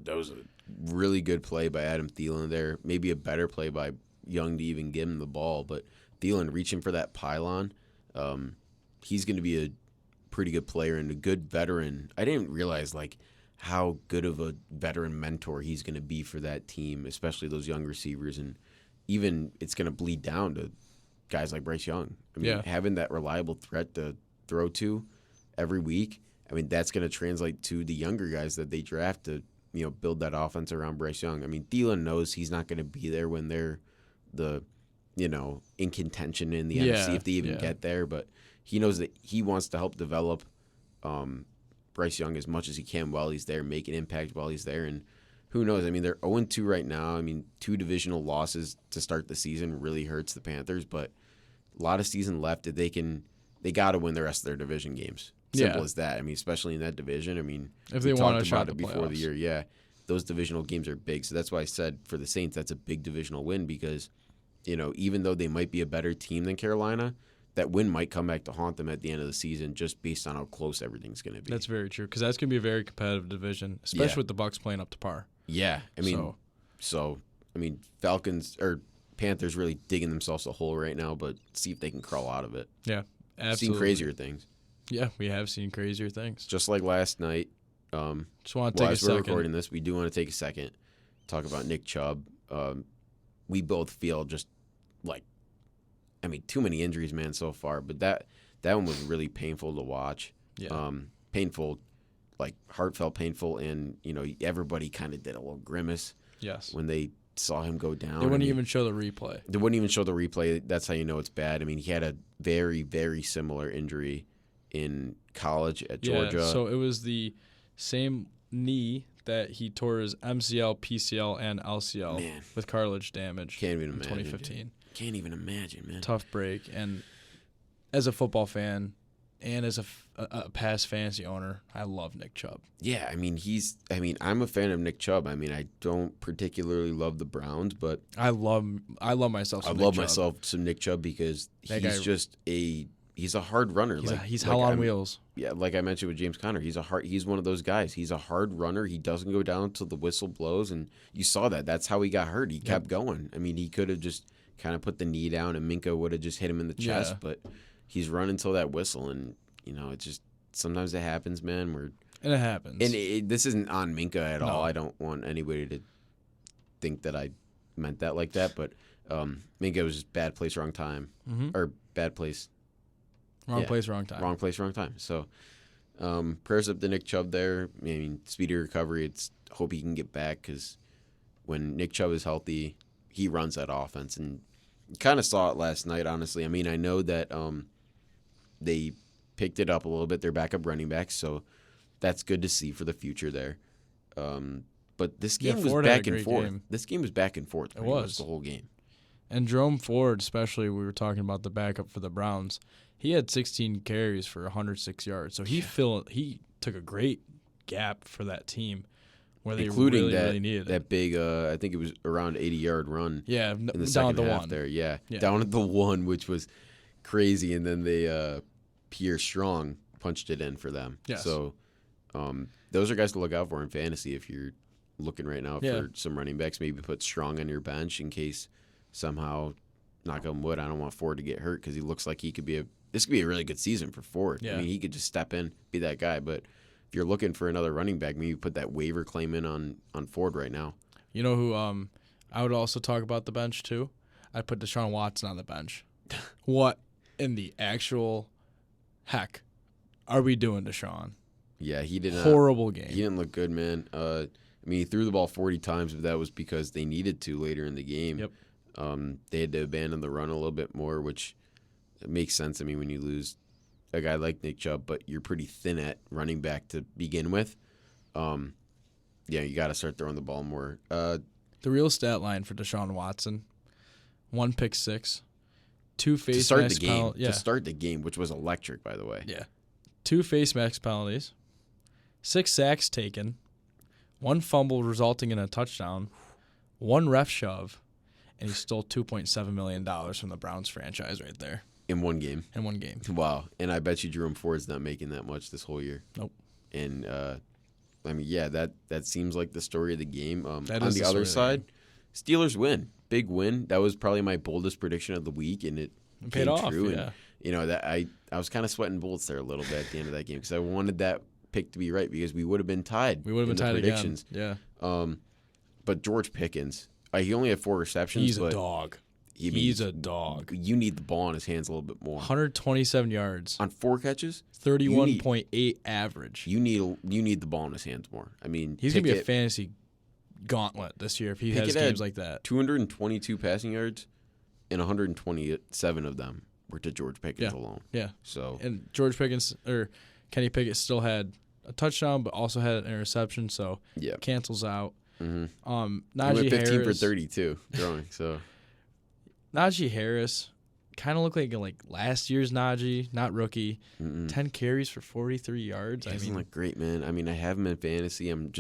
really good play by Adam Thielen there. Maybe a better play by Young to even give him the ball. But Thielen reaching for that pylon, he's going to be a pretty good player and a good veteran. I didn't realize, how good of a veteran mentor he's going to be for that team, especially those young receivers. And even it's going to bleed down to guys like Bryce Young. I mean, having that reliable threat to throw to every week, I mean, that's going to translate to the younger guys that they draft to, build that offense around Bryce Young. I mean, Thielen knows he's not going to be there when they're in contention in the NFC if they even get there, but he knows that he wants to help develop Bryce Young as much as he can while he's there, make an impact while he's there. And who knows? I mean, they're 0-2 right now. I mean, 2 divisional losses to start the season really hurts the Panthers, but a lot of season left. They got to win the rest of their division games. Simple as that. I mean, especially in that division. I mean, if they want to shot it before the year, those divisional games are big. So that's why I said for the Saints, that's a big divisional win because, even though they might be a better team than Carolina, that win might come back to haunt them at the end of the season just based on how close everything's going to be. That's very true because that's going to be a very competitive division, especially with the Bucs playing up to par. Yeah, I mean, Falcons or Panthers really digging themselves a hole right now, but see if they can crawl out of it. Yeah, absolutely. Seen crazier things. Yeah, we have seen crazier things. Just like last night. Just want to take a second. As we're recording this, we do want to take a second, talk about Nick Chubb. We both feel just too many injuries, man, so far. But that one was really painful to watch. Yeah. Painful, heartfelt painful, and everybody kind of did a little grimace. Yes. When they saw him go down. They wouldn't even show the replay. They wouldn't even show the replay. That's how you know it's bad. I mean, he had a very, very similar injury in college at Georgia. Yeah, so it was the same knee that he tore his MCL, PCL, and LCL with cartilage damage. Can't even in imagine. 2015. Dude. Can't even imagine, man. Tough break. And as a football fan and as a past fantasy owner, I love Nick Chubb. Yeah, I mean, I'm a fan of Nick Chubb. I mean, I don't particularly love the Browns, but I love myself some Nick Chubb. Nick Chubb because he's he's a hard runner. He's hell on wheels. Yeah, like I mentioned with James Conner, he's one of those guys. He's a hard runner. He doesn't go down until the whistle blows, and you saw that. That's how he got hurt. He kept going. I mean, he could have just kind of put the knee down, and Minka would have just hit him in the chest. But he's running until that whistle, and it just sometimes it happens, man. And it happens. And this isn't on Minka at all. I don't want anybody to think that I meant that like that, but Minka was just bad place, wrong time, or bad place. Wrong place, wrong time. Wrong place, wrong time. So, prayers up to Nick Chubb there. I mean, speedy recovery. Hope he can get back because when Nick Chubb is healthy, he runs that offense. And you kind of saw it last night, honestly. I mean, I know that they picked it up a little bit, their backup running backs, so that's good to see for the future there. But this game was back and forth. Game. This game was back and forth. It was the whole game. And Jerome Ford, especially, we were talking about the backup for the Browns. He had 16 carries for 106 yards. So he took a great gap for that team where they really needed that big, I think it was around 80-yard run. Yeah, in the second half there. Yeah, down at the one, which was crazy. And then Pierre Strong punched it in for them. Yes. So those are guys to look out for in fantasy if you're looking right now for some running backs. Maybe put Strong on your bench in case somehow, knock on wood, I don't want Ford to get hurt because he looks like he could be this could be a really good season for Ford. Yeah. I mean, he could just step in, be that guy. But if you're looking for another running back, maybe put that waiver claim in on Ford right now. You know who I would also talk about the bench too? I'd put Deshaun Watson on the bench. What in the actual heck are we doing, Deshaun? Yeah, he did not. Horrible game. He didn't look good, man. I mean, he threw the ball 40 times, but that was because they needed to later in the game. Yep. They had to abandon the run a little bit more, which makes sense. I mean, when you lose a guy like Nick Chubb, but you're pretty thin at running back to begin with, you got to start throwing the ball more. The real stat line for Deshaun Watson, 1 pick six, 2 face mask penalties. To start the game, which was electric, by the way. Yeah. 2 face mask penalties, 6 sacks taken, 1 fumble resulting in a touchdown, 1 ref shove, and he stole $2.7 million from the Browns franchise right there. In one game. Wow. And I bet you Jerome Ford's not making that much this whole year. Nope. And, I mean, yeah, that seems like the story of the game. On the the other side, Steelers win. Big win. That was probably my boldest prediction of the week, and it paid off. True. Yeah. And, that I was kind of sweating bullets there a little bit at the end of that game because I wanted that pick to be right because we would have been tied. We would have been tied predictions. Again. Yeah. But George Pickens, he only had 4 receptions. He's a dog. He's a dog. You need the ball in his hands a little bit more. 127 yards on 4 catches, 31.8 average. You need the ball in his hands more. I mean, he's gonna be a fantasy gauntlet this year if he has games like that. 222 passing yards, and 127 of them were to George Pickens alone. Yeah. So and George Pickens or Kenny Pickett still had a touchdown, but also had an interception. So cancels out. Mm-hmm. Najee 15 Harris, for 32 throwing. So Najee Harris kind of looked like last year's Najee, not rookie. 10 carries for 43 yards. He doesn't look great, man. I mean, I have him in fantasy. I'm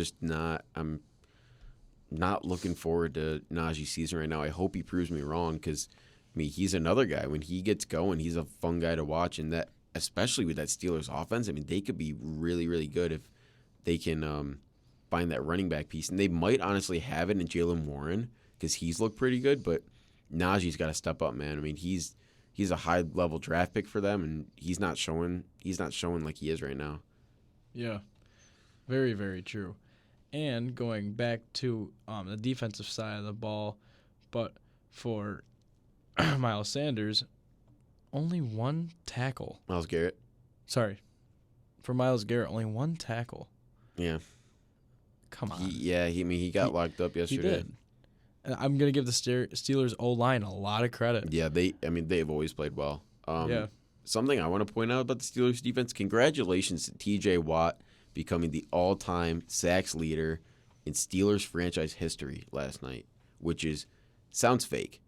not looking forward to Najee's season right now. I hope he proves me wrong because, I mean, he's another guy. When he gets going, he's a fun guy to watch. And that, especially with that Steelers offense, I mean, they could be really, really good if they can find that running back piece. And they might honestly have it in Jaylen Warren because he's looked pretty good. But Najee's got to step up, man. I mean, he's a high-level draft pick for them, and he's not showing like he is right now. Yeah, very, very true. And going back to the defensive side of the ball, but for Miles Sanders, only 1 tackle. Myles Garrett. Sorry. For Myles Garrett, only 1 tackle. Yeah. Come on. He got locked up yesterday. He did. And I'm going to give the Steelers O-line a lot of credit. Yeah, they've always played well. Something I want to point out about the Steelers defense, congratulations to T.J. Watt becoming the all-time sacks leader in Steelers franchise history last night, which sounds fake.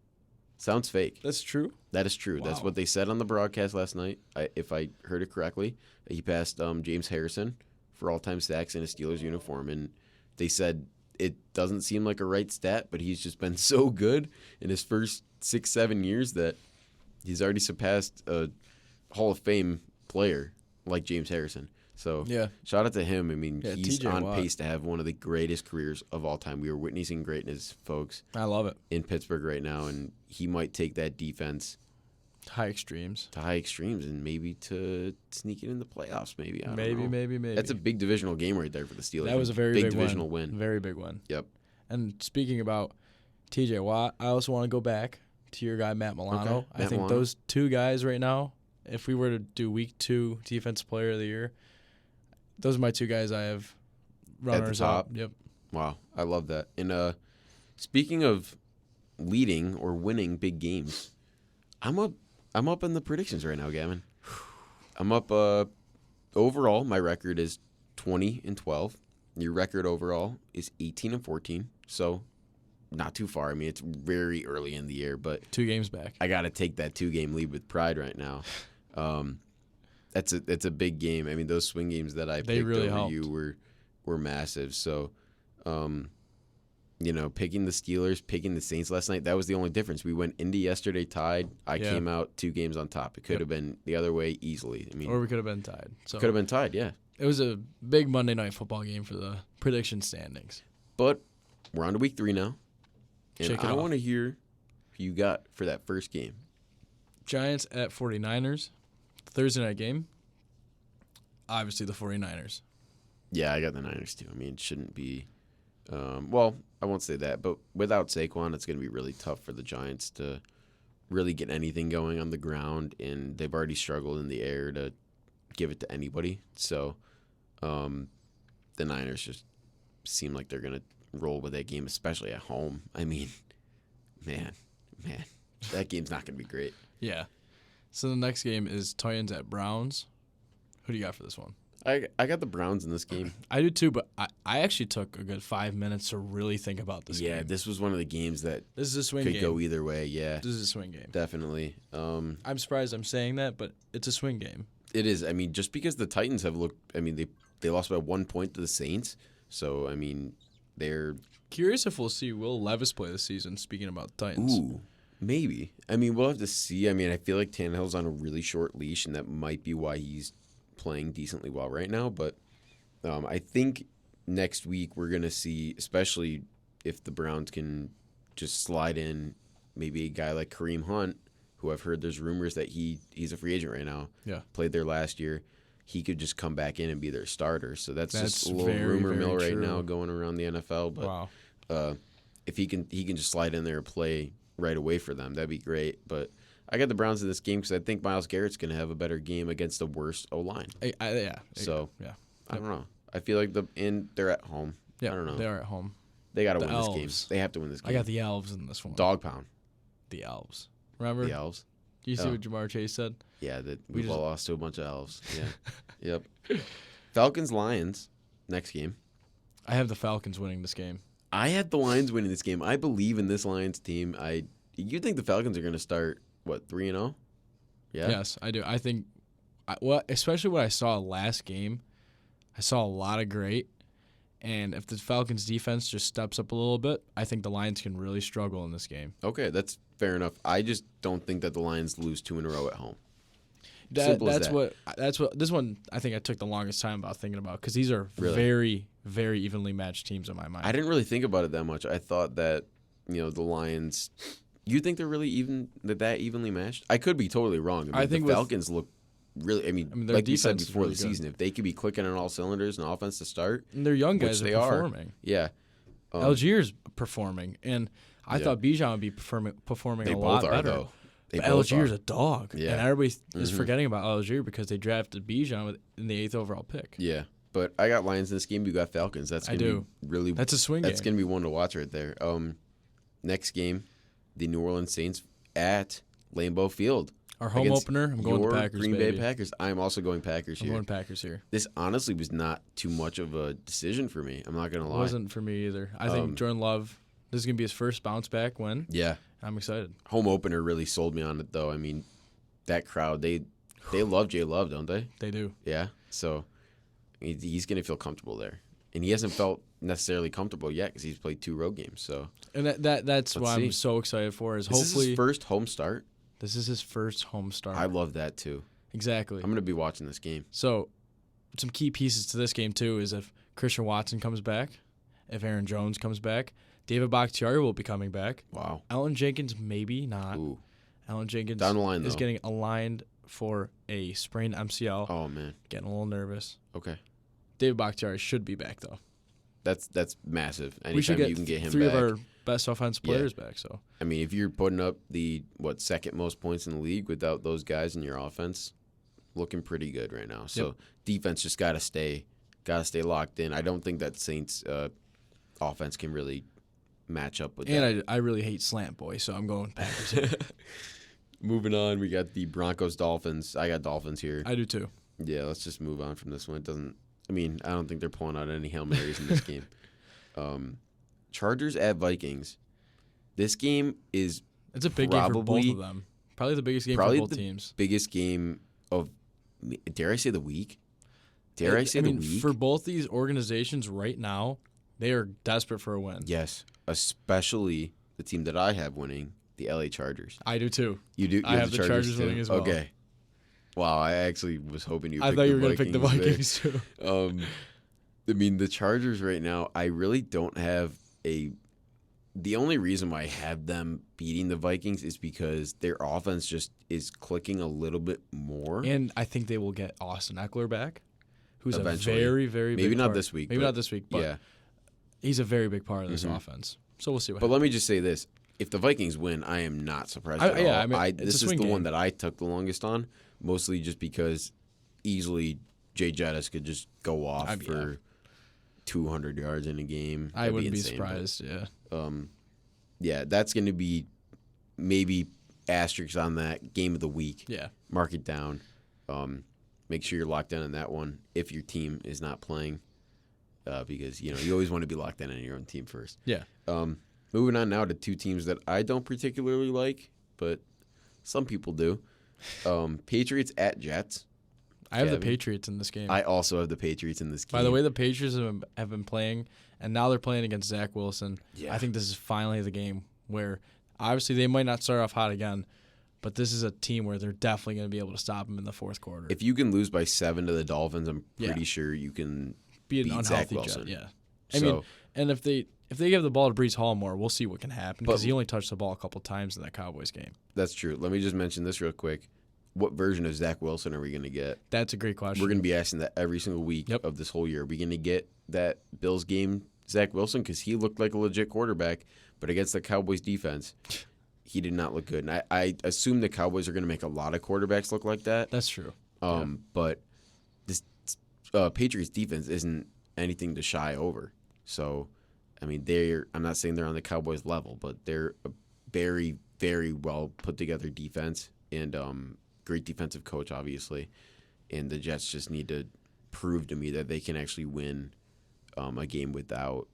Sounds fake. That's true? That is true. Wow. That's what they said on the broadcast last night, if I heard it correctly. He passed James Harrison for all-time sacks in a Steelers uniform, and they said it doesn't seem like a right stat, but he's just been so good in his first 6-7 years that he's already surpassed a Hall of Fame player like James Harrison. So Yeah. shout out to him. I mean, Yeah, he's TJ on Watt. pace to have one of the greatest careers of all time. We are witnessing greatness, folks, I love it. in Pittsburgh right now, and he might take that defense High extremes. to high extremes and maybe to sneak it in the playoffs. Maybe I don't know. Maybe. That's a big divisional game right there for the Steelers. That was a very big big divisional win. win. Very big one. Yep. And speaking about TJ Watt, I also want to go back to your guy Matt Milano. Okay, I Matt think Milano. those two guys right now, if we were to do week 2 defensive player of the year, those are my two guys I have runners top? up. Yep. Wow, I love that. And speaking of leading or winning big games, I'm up in the predictions right now, Gavin. I'm up. Overall, my record is 20-12. Your record overall is 18-14. So, not too far. I mean, it's very early in the year, but 2 games back. I got to take that 2-game lead with pride right now. That's a big game. I mean, those swing games that I They picked really over helped. you were massive. So, picking the Steelers, picking the Saints last night, that was the only difference. We went into yesterday tied. I Yeah. came out 2 games on top. It could have been the other way easily. I mean, Or we could have been tied. So could have been tied, yeah. it was a big Monday night football game for the prediction standings. But we're on to week 3 now. And Shake it I off. want to hear who you got for that first game. Giants at 49ers. Thursday night game. Obviously the 49ers. Yeah, I got the Niners too. I mean, it shouldn't be. Well, I won't say that, but without Saquon, it's going to be really tough for the Giants to really get anything going on the ground, and they've already struggled in the air to give it to anybody. So, the Niners just seem like they're going to roll with that game, especially at home. I mean, man, that game's not going to be great. Yeah. So the next game is Titans at Browns. Who do you got for this one? I got the Browns in this game. I do too, but I actually took a good 5 minutes to really think about this Yeah, game. this was one of the games that This is a swing could game. go either way. Yeah, This is a swing game. definitely. I'm surprised I'm saying that, but it's a swing game. It is. I mean, just because the Titans have looked, I mean, they lost by 1 point to the Saints. So, I mean, they're, Curious if we'll see Will Levis play this season, speaking about the Titans. maybe. I mean, we'll have to see. I mean, I feel like Tannehill's on a really short leash, and that might be why he's playing decently well right now. But I think next week we're going to see, especially if the Browns can just slide in maybe a guy like Kareem Hunt, who I've heard there's rumors that he's a free agent right now. Yeah. Played there last year. He could just come back in and be their starter. So that's That's just a little very, rumor very mill right true. now going around the NFL. But Wow. if he can just slide in there and play right away for them, that'd be great. But I got the Browns in this game because I think Myles Garrett's going to have a better game against the worst O-line. Yeah. So, yeah. I don't know. I feel like they're at home. Yeah. I don't know. They are at home. They got to the win this game. Elves. They have to win this game. I got the Elves in this one. Dog pound. The Elves. Remember? The Elves. Do you see Oh. what Jamar Chase said? Yeah, We we've just- all lost to a bunch of Elves. Yeah. Yep. Falcons-Lions, next game. I have the Falcons winning this game. I had the Lions winning this game. I believe in this Lions team. You think the Falcons are going to start, 3-0? Yeah? Yes, I do. I think, especially what I saw last game, I saw a lot of great. And if the Falcons defense just steps up a little bit, I think the Lions can really struggle in this game. Okay, that's fair enough. I just don't think that the Lions lose 2 in a row at home. Simple as that. That's what this one I think I took the longest time about thinking about because these are Really? very, very evenly matched teams in my mind. I didn't really think about it that much. I thought that, the Lions. You think they're really that evenly matched? I could be totally wrong. I think the with- Falcons look really. I mean their like you said defense is before really the good. season, if they could be clicking on all cylinders and offense to start, And their young guys which they are are. performing. yeah. Algiers performing, and I Yeah. thought Bijan would be performing They a both lot are better. though. They But both Algiers are. a dog, Yeah. and everybody is Mhm. forgetting about Algier because they drafted Bijan in the 8th overall pick. Yeah, but I got Lions in this game. You got Falcons. That's I gonna do. be really. That's a swing That's game. gonna be one to watch right there. Next game, the New Orleans Saints at Lambeau Field. Our home against opener. I'm going your to Packers. Green baby. Bay Packers. I'm also going Packers I'm here. going Packers here. This honestly was not too much of a decision for me. I'm not gonna It lie. wasn't for me either. I think Jordan Love. This is gonna be his first bounce back win. Yeah, I'm excited. home opener really sold me on it though. I mean, that crowd they love Jay Love, don't they? They do. Yeah. So he's gonna feel comfortable there, and he hasn't felt necessarily comfortable yet because he's played 2 road games. So And that's Let's what see. I'm so excited for. Is this is hopefully his first home start. this is his first home start. I love that too. Exactly. I'm going to be watching this game. So, some key pieces to this game, too, is if Christian Watson comes back, if Aaron Jones comes back, David Bakhtiari will be coming back. Wow. Elton Jenkins, maybe not. Ooh. Elton Jenkins Down the line, is though. getting aligned for a sprained MCL. Oh, man. Getting a little nervous. Okay. David Bakhtiari should be back, though. That's massive. Anytime We should get you can get him three back. of our best offensive Yeah. players back. So I mean, if you're putting up the, second most points in the league without those guys in your offense, looking pretty good right now. So defense just got to stay locked in. I don't think that Saints offense can really match up with that. and I really hate slant boy, so I'm going Packers. Here. Moving on, we got the Broncos-Dolphins. I got Dolphins here. I do too. Yeah, let's just move on from this one. It doesn't. I mean, I don't think they're pulling out any Hail Marys in this game. Chargers at Vikings. This game is It's a big game for both Probably- of them. Probably the biggest game probably for both the teams. biggest game of, dare I say, the week? Dare I say the week? For both these organizations right now, they are desperate for a win. Yes, especially the team that I have winning, the LA Chargers. I do too. You do? You I have the Chargers too? winning as well. Okay. Wow, I actually was hoping you. I picked thought you the were going to pick the Vikings there. Vikings too. I mean, the Chargers right now, I really don't have a. The only reason why I have them beating the Vikings is because their offense just is clicking a little bit more. And I think they will get Austin Eckler back, who's Eventually. a very, very Maybe big not part. this week. Maybe but not this week, but yeah. he's a very big part of this Mhm. offense. So we'll see what But happens. let me just say this: if the Vikings win, I am not surprised I- at all. yeah, I mean, it's a this is the swing one game. that I took the longest on, mostly just because easily Jay Jettis could just go off I mean, for 200 yards in a game. I That'd wouldn't be insane, but, surprised. Yeah. yeah, that's going to be maybe asterisks on that game of the week. Yeah. Mark it down. Make sure you're locked in on that one if your team is not playing, because you always want to be locked in on your own team first. Yeah. Moving on now to two teams that I don't particularly like, but some people do. Patriots at Jets. I have the Kevin? Patriots in this game. I also have the Patriots in this game. By the way, the Patriots have been playing, and now they're playing against Zach Wilson. Yeah. I think this is finally the game where obviously they might not start off hot again, but this is a team where they're definitely going to be able to stop them in the fourth quarter. if you can lose by 7 to the Dolphins, I'm Yeah. pretty sure you can be an beat Zach unhealthy Wilson. Jet, yeah. So, I mean, and if they give the ball to Brees Hall more, we'll see what can happen because But- he only touched the ball a couple times in that Cowboys game. that's true. Let me just mention this real quick. What version of Zach Wilson are we going to get? That's a great question. We're going to be asking that every single week Yep. of this whole year. Are we going to get that Bills game Zach Wilson? Because he looked like a legit quarterback, but against the Cowboys defense, he did not look good. And I assume the Cowboys are going to make a lot of quarterbacks look like that. That's true. But this Patriots defense isn't anything to shy over. So, I mean, I'm not saying they're on the Cowboys level, but they're a very, very well put together defense and great defensive coach, obviously. And the Jets just need to prove to me that they can actually win a game without.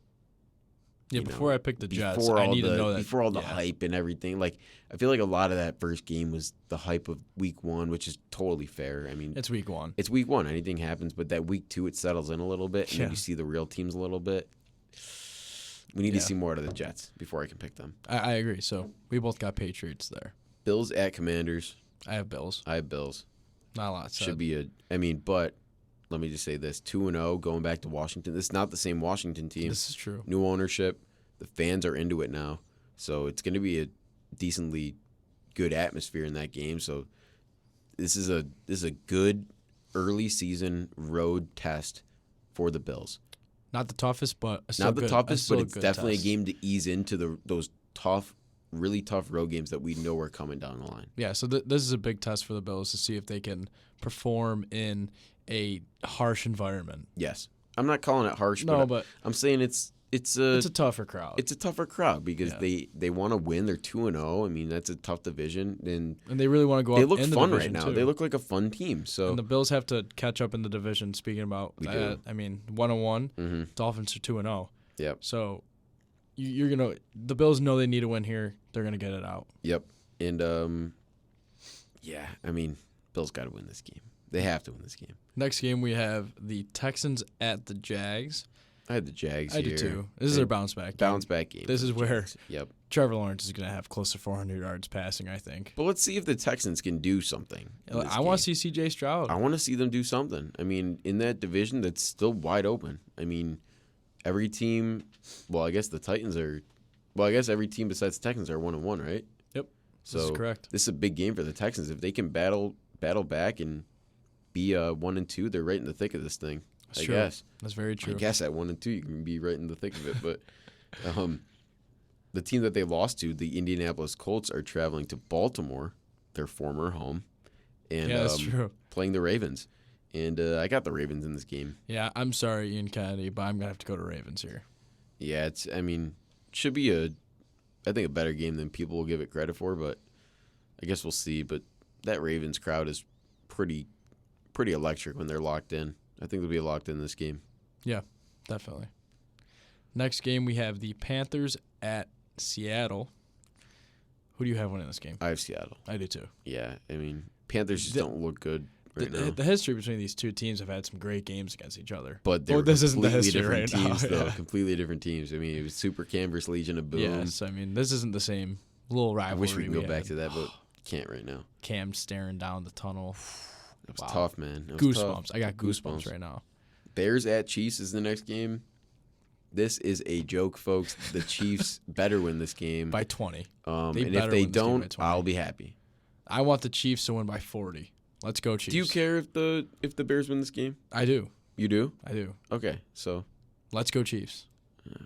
Yeah, you before know, I pick the Jets, before I all need the, to know that. before all the yeah. hype and everything. Like, I feel like a lot of that first game was the hype of week 1, which is totally fair. I mean, It's week one. it's week 1. Anything happens, but that week 2, it settles in a little bit, and then Yeah. you see the real teams a little bit. We need to Yeah. see more out of the Jets before I can pick them. I agree. So we both got Patriots there. Bills at Commanders. I have Bills. I have Bills. Not a lot said. Should be but let me just say this: 2-0 going back to Washington. This is not the same Washington team. This is true. New ownership. The fans are into it now, so it's going to be a decently good atmosphere in that game. So this is a good early season road test for the Bills. Not the toughest, but still Not the good. toughest, still but a it's good definitely test. a game to ease into those tough, really tough road games that we know are coming down the line. Yeah, so this is a big test for the Bills to see if they can perform in a harsh environment. Yes, I'm not calling it harsh, No, but but I'm saying it's it's a tougher crowd. It's a tougher crowd because Yeah. they want to win. They're 2-0. I mean, that's a tough division, and and they really want to go they up look in the fun right division, now. too. They look like a fun team. So And the Bills have to catch up in the division. Speaking about We that, do. I mean, 1-1, mhm. Dolphins are 2-0. Yep, So you're gonna the Bills know they need a win here. They're gonna get it out. yep, and yeah. I mean, Bills got to win this game. They have to win this game. Next game we have the Texans at the Jags. I had the Jags I here. do too. This is their bounce back game. Bounce back game. This for is the where Jags. Yep. Trevor Lawrence is going to have close to 400 yards passing, I think. But let's see if the Texans can do something. I want to see C.J. Stroud. I want to see them do something. I mean, in that division, that's still wide open. I mean, every team. Well, I guess the Titans are. Well, I guess every team besides the Texans are 1-1, right? Yep. So this is correct. This is a big game for the Texans. If they can battle back and be 1-2, they're right in the thick of this thing. That's I true. guess. That's very true. I guess at 1-2 you can be right in the thick of it. But the team that they lost to, the Indianapolis Colts, are traveling to Baltimore, their former home, and Yeah, that's true. playing the Ravens. And I got the Ravens in this game. Yeah, I'm sorry, Ian Kennedy, but I'm going to have to go to Ravens here. Yeah, should be I think a better game than people will give it credit for, but I guess we'll see. But that Ravens crowd is pretty electric when they're locked in. I think they'll be locked in this game. Yeah, definitely. Next game, we have the Panthers at Seattle. Who do you have winning this game? I have Seattle. I do too. Yeah, Panthers just don't look good right now. The history between these two teams have had some great games against each other. But they're this isn't the completely history different right teams, now. though. Yeah. Completely different teams. It was Super Cam versus Legion of Boom. Yes, this isn't the same little I rivalry. wish we could go back had. to that, but can't right now. Cam staring down the tunnel. It was Wow. tough, man. It was Goosebumps. tough. I got goosebumps right now. Bears at Chiefs is the next game. This is a joke, folks. The Chiefs better win this game. By 20. And They if better they win this game by don't, 20. I'll be happy. I want the Chiefs to win by 40. Let's go Chiefs. Do you care if the Bears win this game? I do. You do? I do. Okay, so Let's go Chiefs.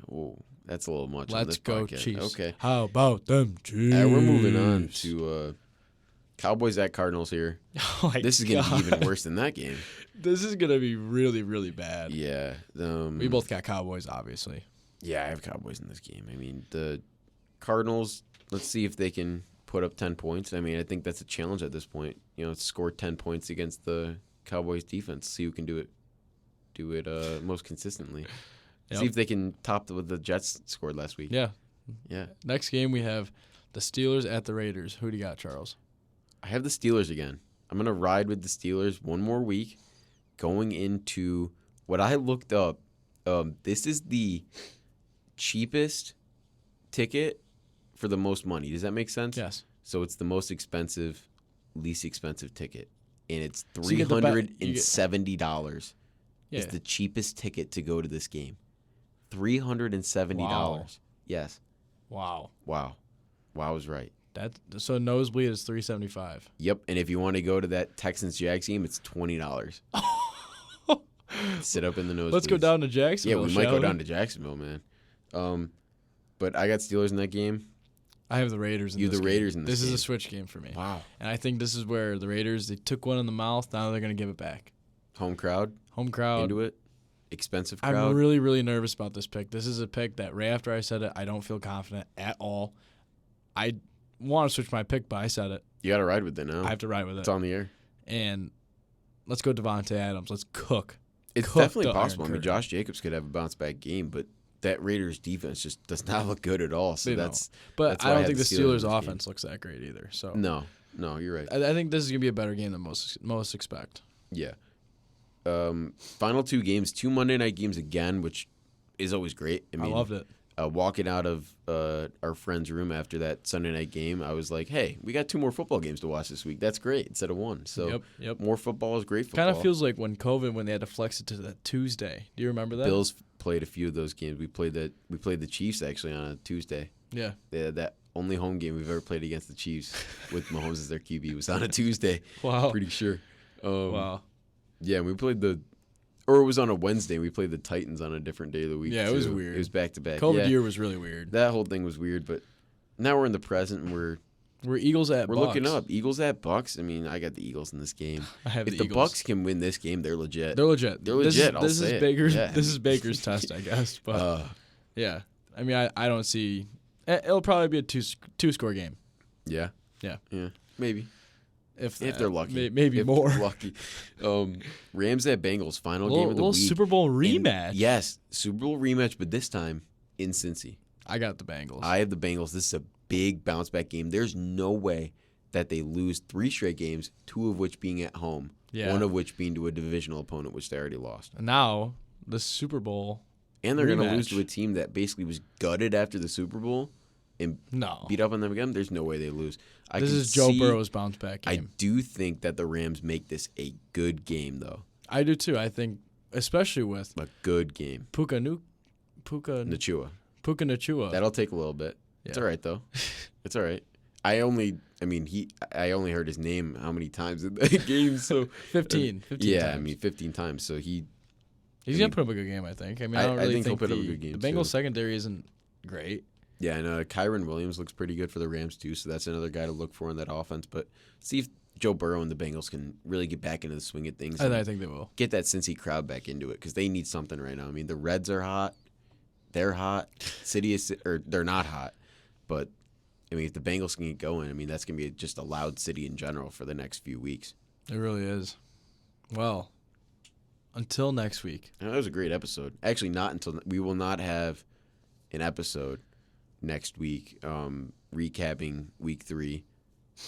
whoa, that's a little much. on Let's this go podcast. Chiefs. Okay, How about them Chiefs? we're moving on to Cowboys at Cardinals here. Oh my This is gonna God. be even worse than that game. This is gonna be really, really bad. Yeah, We both got Cowboys, obviously. Yeah, I have Cowboys in this game. The Cardinals. Let's see if they can put up 10 points. I think that's a challenge at this point. Score 10 points against the Cowboys defense. See who can do it most consistently. Yep. See if they can top what the Jets scored last week. Yeah. Yeah. Next game we have the Steelers at the Raiders. Who do you got, Charles? I have the Steelers again. I'm going to ride with the Steelers one more week. Going into what I looked up, this is the cheapest ticket for the most money. Does that make sense? Yes. So it's the most expensive, least expensive ticket. And it's So you get the $370 Yeah. is the cheapest ticket to go to this game. $370. Wow. Yes. Wow. Wow. Wow is right. So nosebleed is $375. Yep. And if you want to go to that Texans Jags game, it's $20. Sit up in the nose. Let's go down to Yeah, Jacksonville. we might shall go we? down to Jacksonville, man. But I got Steelers in that game. I have the Raiders in You this the game. Raiders in this is game. a switch game for me. Wow. And I think this is where the Raiders, they took one in the mouth. Now they're going to give it back. Home crowd Home crowd. into it. Expensive crowd. I'm really, really nervous about this pick. This is a pick that right after I said it, I don't feel confident at all. I want to switch my pick, but I said it. You got to ride with it now. I have to ride with It's it. on the air. And let's go Devontae Adams. Let's cook. It's Cook definitely the Iron possible. Curtain. Josh Jacobs could have a bounce back game, but that Raiders defense just does not look good at all. So They that's But that's I why I don't had think the the Steelers in Steelers' this game. offense looks that great either. So no, you're right. I think this is going to be a better game than most expect. Yeah. Final two games, 2 Monday night games again, which is always great. I loved it. Walking out of our friend's room after that Sunday night game, I was like, "Hey, we got 2 more football games to watch this week. That's great instead of 1." So Yep. more football is great football. Kind of feels like when they had to flex it to that Tuesday. Do you remember that? Bills played a few of those games. We played the Chiefs actually on a Tuesday. Yeah. That only home game we've ever played against the Chiefs with Mahomes as their QB was on a Tuesday. Wow. Pretty sure. Wow. Yeah, we played or it was on a Wednesday. We played the Titans on a different day of the week. Yeah, it was too. weird. It was back to back. COVID Yeah, year was really weird. that whole thing was weird, but now we're in the present and we're Eagles at Bucks. looking up. Eagles at Bucks. I got the Eagles in this game. I have If the the Eagles. Bucks can win this game, they're legit. They're legit. They're legit, I'll This say is it. Baker's. Yeah. This is Baker's test, I guess. But Uh, yeah, I don't see. It'll probably be a two-score game. yeah. Yeah. Maybe. If they're lucky. maybe If more. they're lucky. Rams at Bengals, final game of the little week. Super Bowl And rematch. yes, Super Bowl rematch, but this time in Cincy. I got the Bengals. I have the Bengals. This is a big bounce back game. There's no way that they lose 3 straight games, 2 of which being at home, Yeah. 1 of which being to a divisional opponent, which they already lost. Now the Super Bowl And they're going to lose rematch. to a team that basically was gutted after the Super Bowl and No. beat up on them again. There's no way they lose. This is Joe Burrow's bounce back I game. do think that the Rams make this a good game, though. I do too. I think, especially with A good game. Puka Nacua. Nacua. That'll take a little bit. It's Yeah. all right, though. It's all right. I only heard his name how many times in the game? So 15 yeah, times. 15 times. So He's going to put up a good game, I think. I mean, I don't I really think he'll think put up a good game, the Bengals too. secondary isn't great. yeah, and Kyron Williams looks pretty good for the Rams too. So that's another guy to look for in that offense. But see if Joe Burrow and the Bengals can really get back into the swing of things. And and I think they will. get that Cincy crowd back into it because they need something right now. I mean, the Reds are hot. They're hot. City is, or they're not hot. But, I mean, if the Bengals can get going, I mean, that's going to be just a loud city in general for the next few weeks. It really is. Well, until next week. That was a great episode. Actually, not until we will not have an episode next week recapping week 3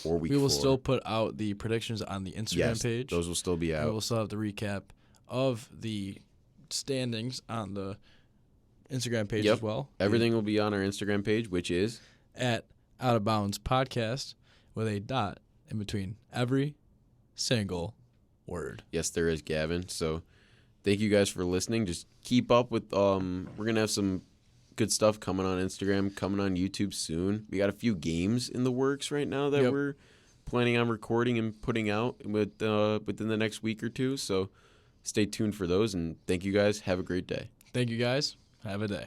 or week 4. We will still put out the predictions on the Instagram page. Those will still be We out. will still have the recap of the standings on the Instagram page Yep. as well. Everything will be on our Instagram page, which is At Out of Bounds Podcast with a dot in between every single word. yes, there is Gavin. So thank you guys for listening. Just keep up with we're gonna have some good stuff coming on Instagram, coming on YouTube soon. We got a few games in the works right now that Yep. we're planning on recording and putting out within the next week or two. So stay tuned for those and thank you guys. Have a great day. Thank you guys. Have a day.